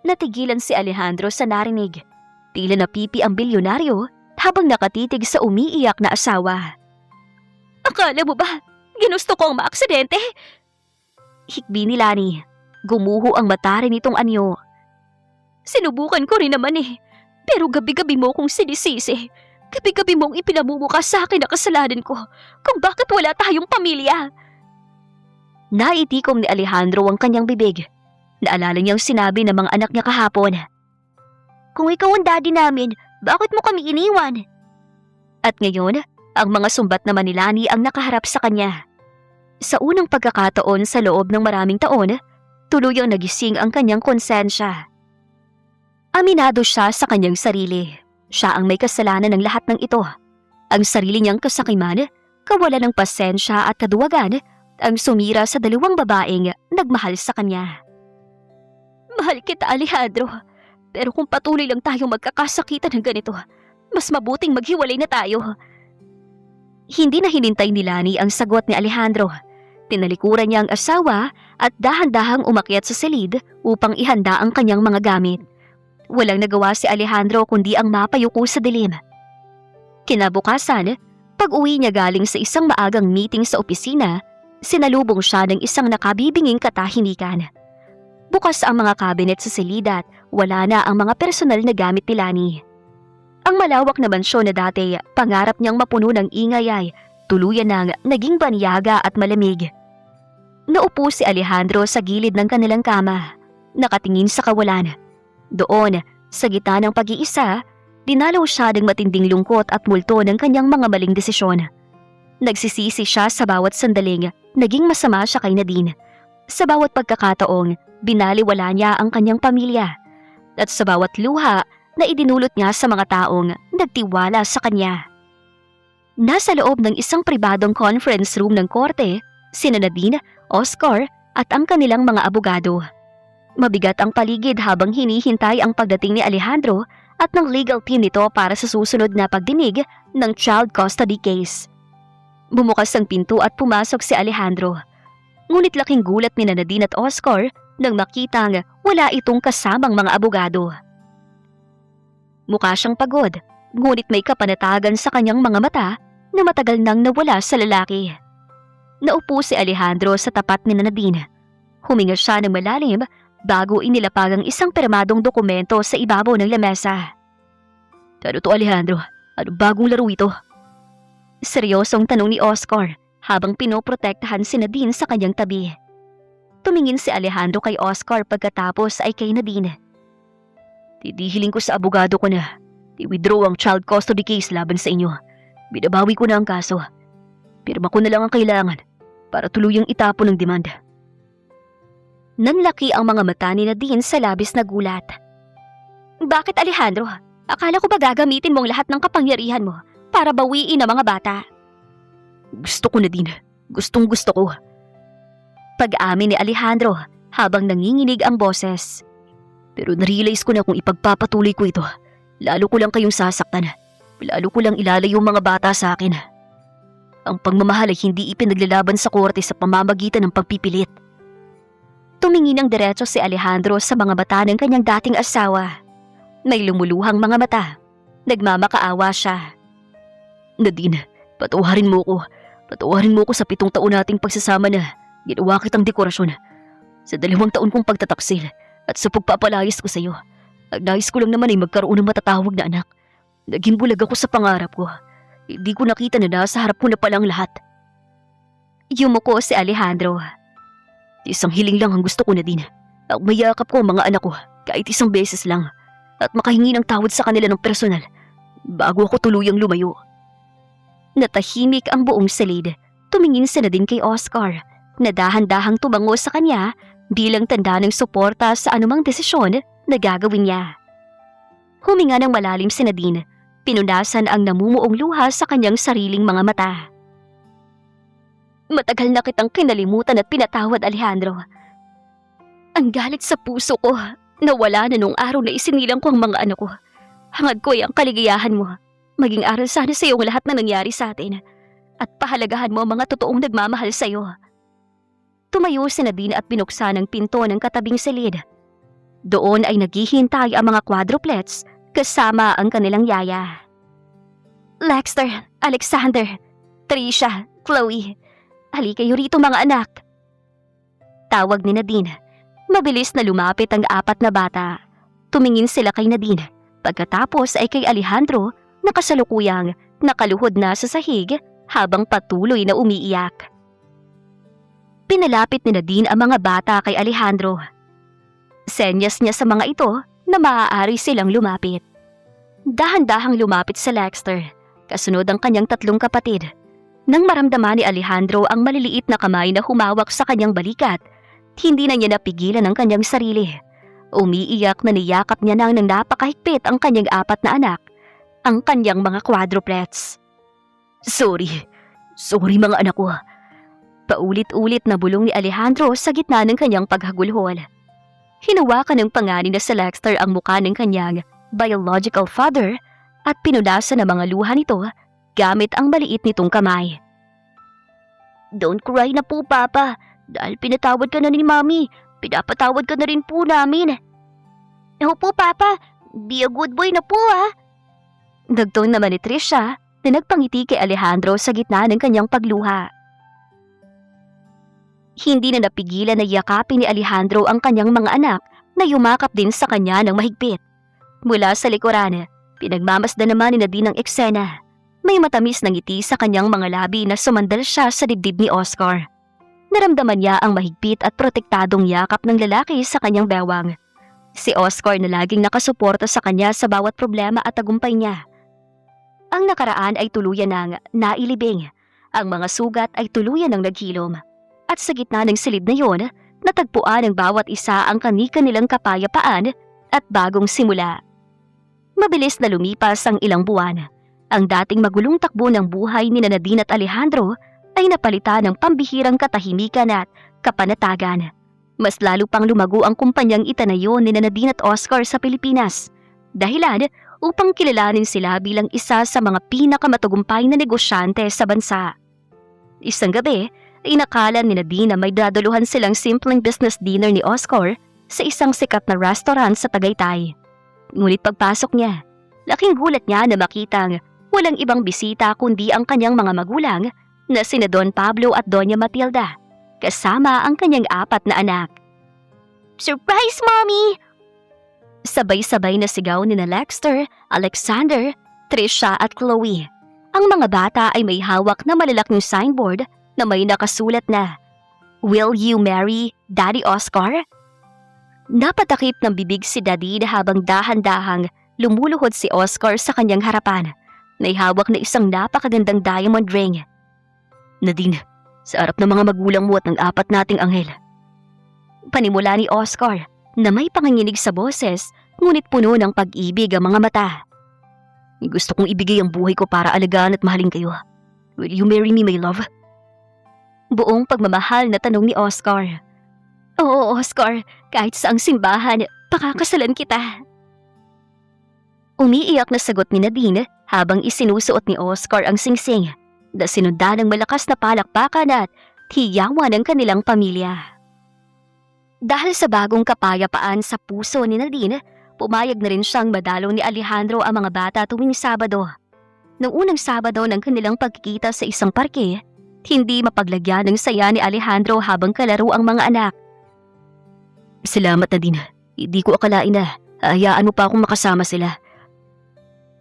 Natigilan si Alejandro sa narinig. Tila napipi ang bilyonaryo habang nakatitig sa umiiyak na asawa. Akala mo ba, ginusto ko ang maaksidente? Hikbi ni Lani. Gumuho ang mata rin itong anyo. Sinubukan ko rin naman eh. Pero gabi-gabi mo kong sinisisi. Gabi-gabi mong ipinamumuka sa akin na kasalanan ko kung bakit wala tayong pamilya. Naitikom ni Alejandro ang kanyang bibig. Naalala niyang sinabi ng mga anak niya kahapon. Kung ikaw ang daddy namin, bakit mo kami iniwan? At ngayon, ang mga sumbat naman ni Lani ang nakaharap sa kanya. Sa unang pagkakataon sa loob ng maraming taon, tuluyang nagising ang kanyang konsensya. Aminado siya sa kanyang sarili. Siya ang may kasalanan ng lahat ng ito. Ang sarili niyang kasakiman, kawalan ng pasensya at kaduwagan, ang sumira sa dalawang babaeng nagmahal sa kanya. Mahal kita, Alejandro. Pero kung patuloy lang tayong magkakasakitan ng ganito, mas mabuting maghiwalay na tayo. Hindi na hinintay ni Lani ang sagot ni Alejandro. Tinalikuran niya ang asawa at dahan-dahang umakyat sa silid upang ihanda ang kanyang mga gamit. Walang nagawa si Alejandro kundi ang mapayuko sa dilim. Kinabukasan, pag-uwi niya galing sa isang maagang meeting sa opisina, sinalubong siya ng isang nakabibinging katahimikan. Bukas ang mga cabinet sa silid at wala na ang mga personal na gamit ni Lani. Ang malawak na mansyon na dati pangarap niyang mapuno ng ingay ay tuluyan nang naging banyaga at malamig. Naupo si Alejandro sa gilid ng kanilang kama, nakatingin sa kawalan. Doon, sa gitna ng pag-iisa, dinalaw siya ng matinding lungkot at multo ng kanyang mga maling desisyon. Nagsisisi siya sa bawat sandaling naging masama siya kay Nadine. Sa bawat pagkakataong, binaliwala niya ang kanyang pamilya. At sa bawat luha na idinulot niya sa mga taong nagtiwala sa kanya. Nasa loob ng isang pribadong conference room ng korte, sina Nadine, Oscar at ang kanilang mga abogado. Mabigat ang paligid habang hinihintay ang pagdating ni Alejandro at ng legal team nito para sa susunod na pagdinig ng child custody case. Bumukas ang pinto at pumasok si Alejandro. Ngunit laking gulat ni Nadine at Oscar nang makitang wala itong kasamang mga abogado. Mukha siyang pagod, ngunit may kapanatagan sa kanyang mga mata na matagal nang nawala sa lalaki. Naupo si Alejandro sa tapat ni Nadine. Huminga siya ng malalim bago inilapag ang isang pirmadong dokumento sa ibabaw ng lamesa. Ano to, Alejandro? Ano bagong laro ito? Seryosong tanong ni Oscar habang pinoprotektahan si Nadine sa kanyang tabi. Tumingin si Alejandro kay Oscar pagkatapos ay kay Nadine. Didihiling ko sa abogado ko na i-withdraw ang child custody case laban sa inyo. Binabawi ko na ang kaso. Pirma ko na lang ang kailangan para tuluyang itapon ang demanda. Nanlaki ang mga mata ni Nadine sa labis na gulat. Bakit, Alejandro? Akala ko ba gagamitin mong lahat ng kapangyarihan mo para bawiin ang mga bata? Gusto ko, Nadine. Gustong gusto ko. Pag-amin ni Alejandro habang nanginginig ang boses. Pero narealize ko na kung ipagpapatuloy ko ito, lalo ko lang kayong sasaktan. Lalo ko lang ilalayo mga bata sa akin. Ang pagmamahal ay hindi ipinaglalaban sa korte sa pamamagitan ng pagpipilit. Tumingin ng diretso si Alejandro sa mga mata ng kanyang dating asawa. May lumuluhang mga mata. Nagmamakaawa siya. Nadine, patawarin mo ko. Patawarin mo ko sa 7 taon nating pagsasama na ginawa kitang dekorasyon. Sa 2 taon kong pagtataksil at sa pagpapalayas ko sa iyo. Ang nais ko lang naman ay magkaroon ng matatawag na anak. Naging bulag ako sa pangarap ko. Hindi ko nakita na nasa harap ko na palang lahat. Yumuko si Alejandro. Isang hiling lang ang gusto ko, Nadine. Ang mayakap ko ang mga anak ko kahit isang beses lang at makahingi ng tawad sa kanila ng personal bago ako tuluyang lumayo. Natahimik ang buong salid. Tumingin si Nadine kay Oscar na dahan-dahang tumango sa kanya bilang tanda ng suporta sa anumang desisyon na gagawin niya. Huminga ng malalim si Nadine. Pinunasan ang namumuong luha sa kanyang sariling mga mata. Matagal na kitang kinalimutan at pinatawad, Alejandro. Ang galit sa puso ko, nawala na nung araw na isinilang ko ang mga anak ko. Hangad ko ay ang kaligayahan mo. Maging aral sana sa iyo ang lahat na nangyari sa atin. At pahalagahan mo ang mga totoong nagmamahal sa iyo. Tumayo si Nadine at binuksan ang pinto ng katabing silid. Doon ay naghihintay ang mga quadruplets kasama ang kanilang yaya. Lexter, Alexander, Tricia, Chloe, hali kayo rito mga anak. Tawag ni Nadine. Mabilis na lumapit ang 4 na bata. Tumingin sila kay Nadine. Pagkatapos ay kay Alejandro na kasalukuyang nakaluhod na sa sahig habang patuloy na umiiyak. Pinalapit ni Nadine ang mga bata kay Alejandro. Senyas niya sa mga ito na maaari silang lumapit. Dahan-dahang lumapit sa Lexter, kasunod ang kanyang 3 kapatid. Nang maramdaman ni Alejandro ang maliliit na kamay na humawak sa kanyang balikat, hindi na niya napigilan ang kanyang sarili. Umiiyak na niyakap niya nang napakahigpit ang kanyang 4 na anak, ang kanyang mga quadruplets. Sorry mga anak ko. Paulit-ulit na bulong ni Alejandro sa gitna ng kanyang paghagulhol. Hinawakan ng panganay na si Lexter ang mukha ng kanyang biological father at pinunasan ang mga luha nito gamit ang maliit nitong kamay. Don't cry na po, Papa. Dahil pinatawad ka na ni Mami, pinapatawad ka na rin po namin. Opo, Papa. Be a good boy na po, ha? Dagtong naman ni Tricia na nagpangiti kay Alejandro sa gitna ng kanyang pagluha. Hindi na napigilan na yakapin ni Alejandro ang kanyang mga anak na yumakap din sa kanya ng mahigpit. Mula sa likuran, pinagmamasdan naman ni Nadine ang eksena. May matamis na ngiti sa kanyang mga labi na sumandal siya sa dibdib ni Oscar. Naramdaman niya ang mahigpit at protektadong yakap ng lalaki sa kanyang bewang. Si Oscar na laging nakasuporta sa kanya sa bawat problema at tagumpay niya. Ang nakaraan ay tuluyan ng nailibing. Ang mga sugat ay tuluyan ng naghilom. At sa gitna ng silid na yon, natagpuan ng bawat isa ang kani-kanilang kapayapaan at bagong simula. Mabilis na lumipas ang ilang buwan. Ang dating magulong takbo ng buhay ni Nadine at Alejandro ay napalitan ng pambihirang katahimikan at kapanatagan. Mas lalo pang lumago ang kumpanyang itanayo ni Nadine at Oscar sa Pilipinas. Dahilan upang kilalanin sila bilang isa sa mga pinakamatagumpay na negosyante sa bansa. Isang gabi, inakala ni Nadine na may dadaluhan silang simpleng business dinner ni Oscar sa isang sikat na restaurant sa Tagaytay. Ngunit pagpasok niya, laking gulat niya na makitang walang ibang bisita kundi ang kanyang mga magulang na sina Don Pablo at Doña Matilda, kasama ang kanyang 4 na anak. Surprise, Mommy! Sabay-sabay na sigaw ni Lexter, Alexander, Tricia at Chloe. Ang mga bata ay may hawak na malalaking signboard na may nakasulat na, Will you marry Daddy Oscar? Napatakip ng bibig si Daddy habang dahan-dahang lumuluhod si Oscar sa kanyang harapan. May hawak na isang napakagandang diamond ring. Nadine, sa harap ng mga magulang mo at ng 4 nating anghel. Panimula ni Oscar na may panginginig sa boses ngunit puno ng pag-ibig ang mga mata. Gusto kong ibigay ang buhay ko para alagaan at mahalin kayo. Will you marry me, my love? Buong pagmamahal na tanong ni Oscar. Oo, Oscar, kahit saang simbahan, pakakasalan kita. Umiiyak na sagot ni Nadine habang isinusuot ni Oscar ang singsing na sinundan ng malakas na palakpakan at hiyawan ng kanilang pamilya. Dahil sa bagong kapayapaan sa puso ni Nadine, pumayag na rin siyang madalo ni Alejandro ang mga bata tuwing Sabado. Noong unang Sabado ng kanilang pagkikita sa isang parke, hindi mapaglagyan ng saya ni Alejandro habang kalaro ang mga anak. Salamat Nadine, hindi ko akalain na hayaan mo pa akong makasama sila.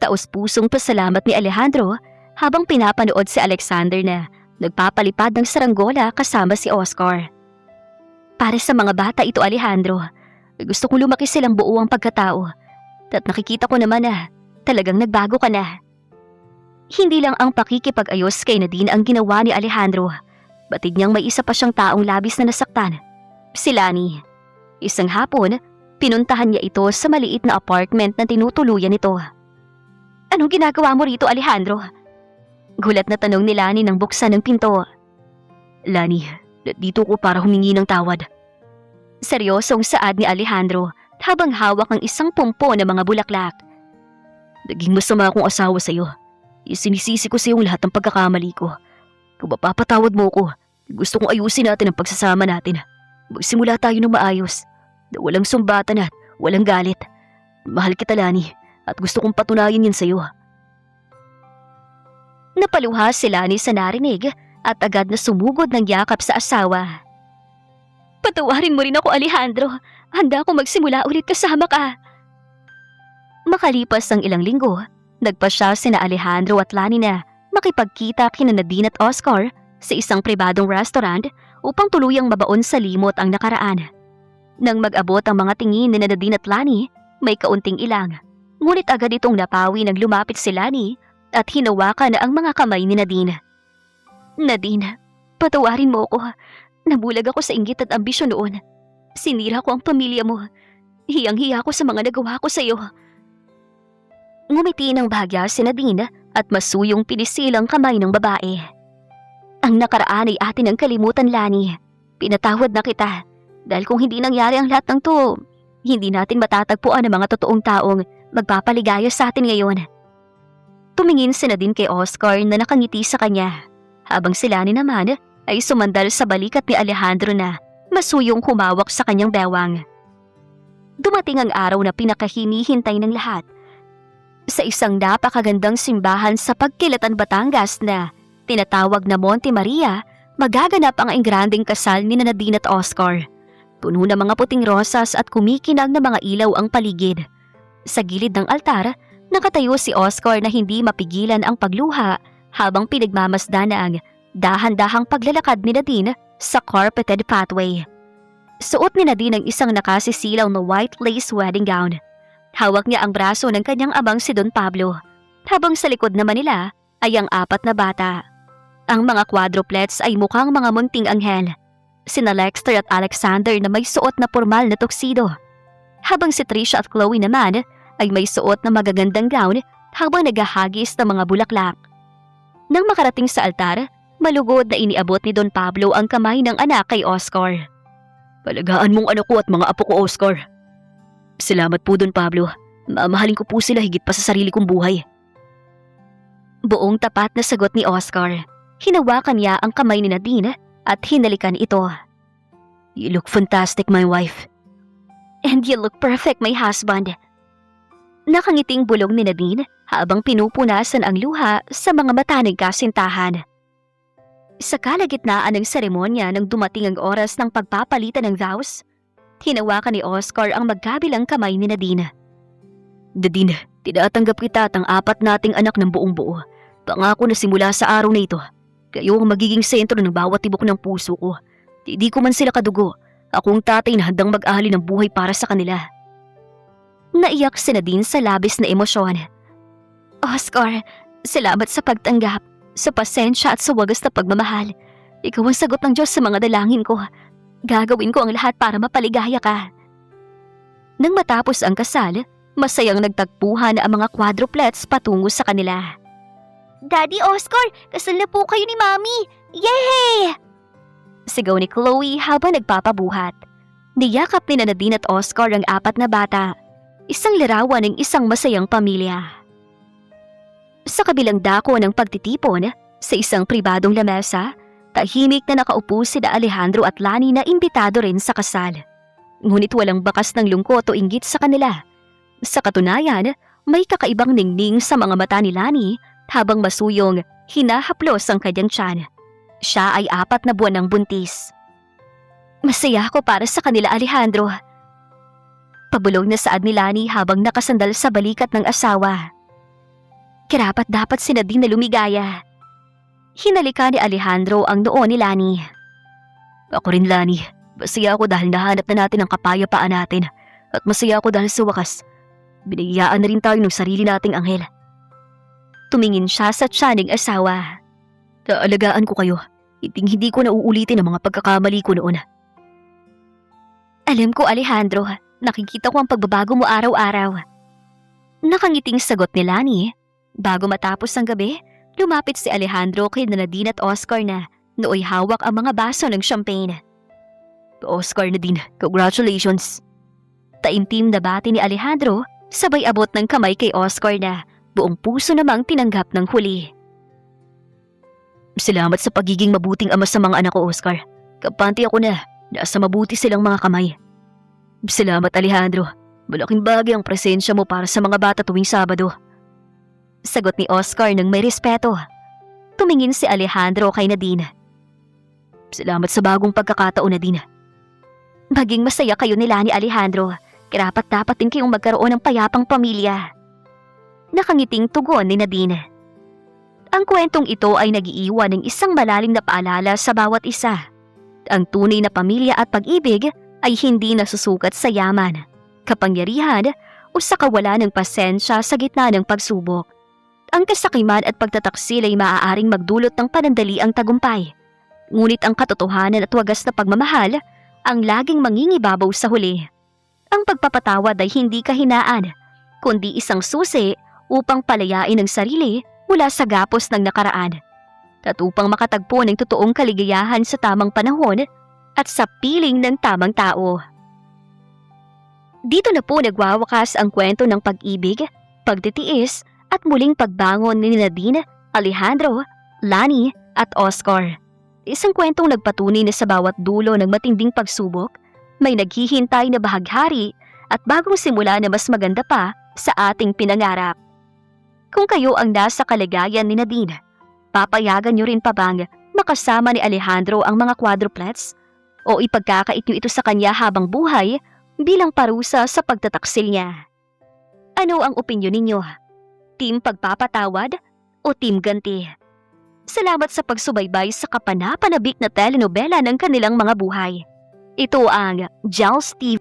Taos-pusong pasalamat ni Alejandro habang pinapanood si Alexander na nagpapalipad ng saranggola kasama si Oscar. Para sa mga bata ito, Alejandro, gusto kong lumaki silang buo ang pagkatao at nakikita ko naman na talagang nagbago ka na. Hindi lang ang pakikipag-ayos kay Nadine ang ginawa ni Alejandro, batid niyang may isa pa siyang taong labis na nasaktan, si Lani. Isang hapon, pinuntahan niya ito sa maliit na apartment na tinutuluyan nito. Anong ginagawa mo rito, Alejandro? Gulat na tanong ni Lani nang buksan ng pinto. Lani, dito ko para humingi ng tawad. Seryosong saad ni Alejandro habang hawak ang isang pumpo ng mga bulaklak. Naging masama akong asawa sa'yo. Isinisisi ko sa'yo lahat ng pagkakamali ko. Kung mapapatawad mo ko, gusto kong ayusin natin ang pagsasama natin. Magsimula tayo ng maayos, na walang sumbatan at walang galit. Mahal kita, Lani, at gusto kong patunayan yan sa'yo. Napaluha si Lani sa narinig at agad na sumugod ng yakap sa asawa. Patawarin mo rin ako, Alejandro. Handa akong magsimula ulit kasama ka. Makalipas ang ilang linggo, nagpasya sina Alejandro at Lani na makipagkita kina Nadine at Oscar sa isang pribadong restaurant upang tuluyang mabaon sa limot ang nakaraan. Nang mag-abot ang mga tingin ni Nadine at Lani, may kaunting ilang. Ngunit agad itong napawi nang lumapit si Lani at hinawakan na ang mga kamay ni Nadine. Nadine, patawarin mo ako. Nabulag ako sa inggit at ambisyon noon. Sinira ko ang pamilya mo. Hiyang-hiya ko sa mga nagawa ko sa iyo. Ngumiti ng bahagya si Nadine at masuyong pinisilang kamay ng babae. Ang nakaraan ay atin ang kalimutan, Lani. Pinatawad na kita. Dahil kung hindi nangyari ang lahat ng to, hindi natin matatagpuan ang mga totoong taong magpapaligaya sa atin ngayon. Tumingin si Nadine kay Oscar na nakangiti sa kanya, habang si Lani naman ay sumandal sa balikat ni Alejandro na masuyong humawak sa kanyang bewang. Dumating ang araw na pinakahinihintay ng lahat. Sa isang napakagandang simbahan sa Pagkilatan, Batangas na tinatawag na Monte Maria, magaganap ang engrandeng kasal ni Nadine at Oscar. Puno ng mga puting rosas at kumikinang na mga ilaw ang paligid. Sa gilid ng altar, nakatayo si Oscar na hindi mapigilan ang pagluha habang pinagmamasdan ang dahan-dahang paglalakad ni Nadine sa carpeted pathway. Suot ni Nadine ang isang nakasisilaw na white lace wedding gown. Hawak niya ang braso ng kanyang amang si Don Pablo, habang sa likod naman nila ay ang 4 na bata. Ang mga quadruplets ay mukhang mga munting anghel. Sina Lexter at Alexander na may suot na formal na tuxedo, habang si Trisha at Chloe naman ay may suot na magagandang gown habang naghahagis ng mga bulaklak. Nang makarating sa altar, malugod na iniabot ni Don Pablo ang kamay ng anak kay Oscar. Palagaan mong anak ko at mga apo ko, Oscar. Salamat po, Don Pablo. Mamahalin ko po sila higit pa sa sarili kong buhay. Buong tapat na sagot ni Oscar. Hinawakan niya ang kamay ni Nadine at hinalikan ito. You look fantastic, my wife. And you look perfect, my husband. Nakangiting bulong ni Nadine habang pinupunasan ang luha sa mga mata ng kasintahan. Sa kalagitnaan ng seremonya nang dumating ang oras ng pagpapalitan ng vows, hinawakan ni Oscar ang magkabilang kamay ni Nadine. Nadine, tinatanggap kita at ang 4 nating anak ng buong buo. Pangako na simula sa araw na ito, kayo ang magiging sentro ng bawat tibok ng puso ko. Hindi ko man sila kadugo, ako ang tatay na handang mag-ahali ng buhay para sa kanila. Naiyak si Nadine sa labis na emosyon. Oscar, salamat sa pagtanggap, sa pasensya at sa wagas na pagmamahal. Ikaw ang sagot ng Diyos sa mga dalangin ko. Gagawin ko ang lahat para mapaligaya ka. Nang matapos ang kasal, masayang nagtagpuhan ang mga quadruplets patungo sa kanila. Daddy Oscar, kasal na po kayo ni Mami! Yay! Sigaw ni Chloe habang nagpapabuhat. Niyakap ni Nadine at Oscar ang 4 na bata. Isang larawan ng isang masayang pamilya. Sa kabilang dako ng pagtitipon, sa isang pribadong lamesa, tahimik na nakaupo sina Alejandro at Lani na imbitado rin sa kasal. Ngunit walang bakas ng lungkot o inggit sa kanila. Sa katunayan, may kakaibang ningning sa mga mata ni Lani habang masuyong hinahaplos ang kanyang tiyan. Siya ay 4 na buwan ng buntis. Masaya ako para sa kanila, Alejandro. Pabulong na saad ni Lani habang nakasandal sa balikat ng asawa. Karapat dapat si Nadine na lumigaya. Hinalika ni Alejandro ang noo ni Lani. Ako rin, Lani. Masaya ako dahil nahanap na natin ang kapayapaan natin. At masaya ako dahil sa wakas, binigyan na rin tayo ng sarili nating anghel. Tumingin siya sa tiyaning asawa. Taalagaan ko kayo. Hindi ko na uulitin ang mga pagkakamali ko noon. Alam ko, Alejandro. Nakikita ko ang pagbabago mo araw-araw. Nakangiting sagot ni Lani. Bago matapos ang gabi, lumapit si Alejandro kay Nadine at Oscar na nooy hawak ang mga baso ng champagne. Oscar, Nadine, congratulations. Taimtim na bati ni Alejandro, sabay abot ng kamay kay Oscar na buong puso namang tinanggap ng huli. Salamat sa pagiging mabuting ama sa mga anak ko, Oscar. Kapanti ako na nasa mabuti silang mga kamay. Salamat, Alejandro. Malaking bagay ang presensya mo para sa mga bata tuwing Sabado. Sagot ni Oscar ng may respeto. Tumingin si Alejandro kay Nadine. Salamat sa bagong pagkakataon, Nadine. Maging masaya kayo nila ni Alejandro. Karapat-dapat din kayong magkaroon ng payapang pamilya. Nakangiting tugon ni Nadine. Ang kwentong ito ay nagiiwan ng isang malalim na paalala sa bawat isa. Ang tunay na pamilya at pag-ibig ay hindi nasusukat sa yaman, kapangyarihan o sa kawalan ng pasensya sa gitna ng pagsubok. Ang kasakiman at pagtataksil ay maaaring magdulot ng panandaliang tagumpay. Ngunit ang katotohanan at wagas na pagmamahal ang laging mangingibabaw sa huli. Ang pagpapatawad ay hindi kahinaan, kundi isang susi upang palayain ang sarili mula sa gapos ng nakaraan. At upang makatagpo ng totoong kaligayahan sa tamang panahon at sa piling ng tamang tao. Dito na po nagwawakas ang kwento ng pag-ibig, pagtitiis at muling pagbangon ni Nadine, Alejandro, Lani at Oscar. Isang kwentong nagpatunay na sa bawat dulo ng matinding pagsubok, may naghihintay na bahaghari at bagong simula na mas maganda pa sa ating pinangarap. Kung kayo ang nasa kalagayan ni Nadine, papayagan niyo rin pa bang makasama ni Alejandro ang mga quadruplets? O ipagkakait niyo ito sa kanya habang buhay bilang parusa sa pagtataksil niya? Ano ang opinyon ninyo? Team pagpapatawad o team ganti? Salamat sa pagsubaybay sa kapanapanabik na telenovela ng kanilang mga buhay. Ito ang Giles TV.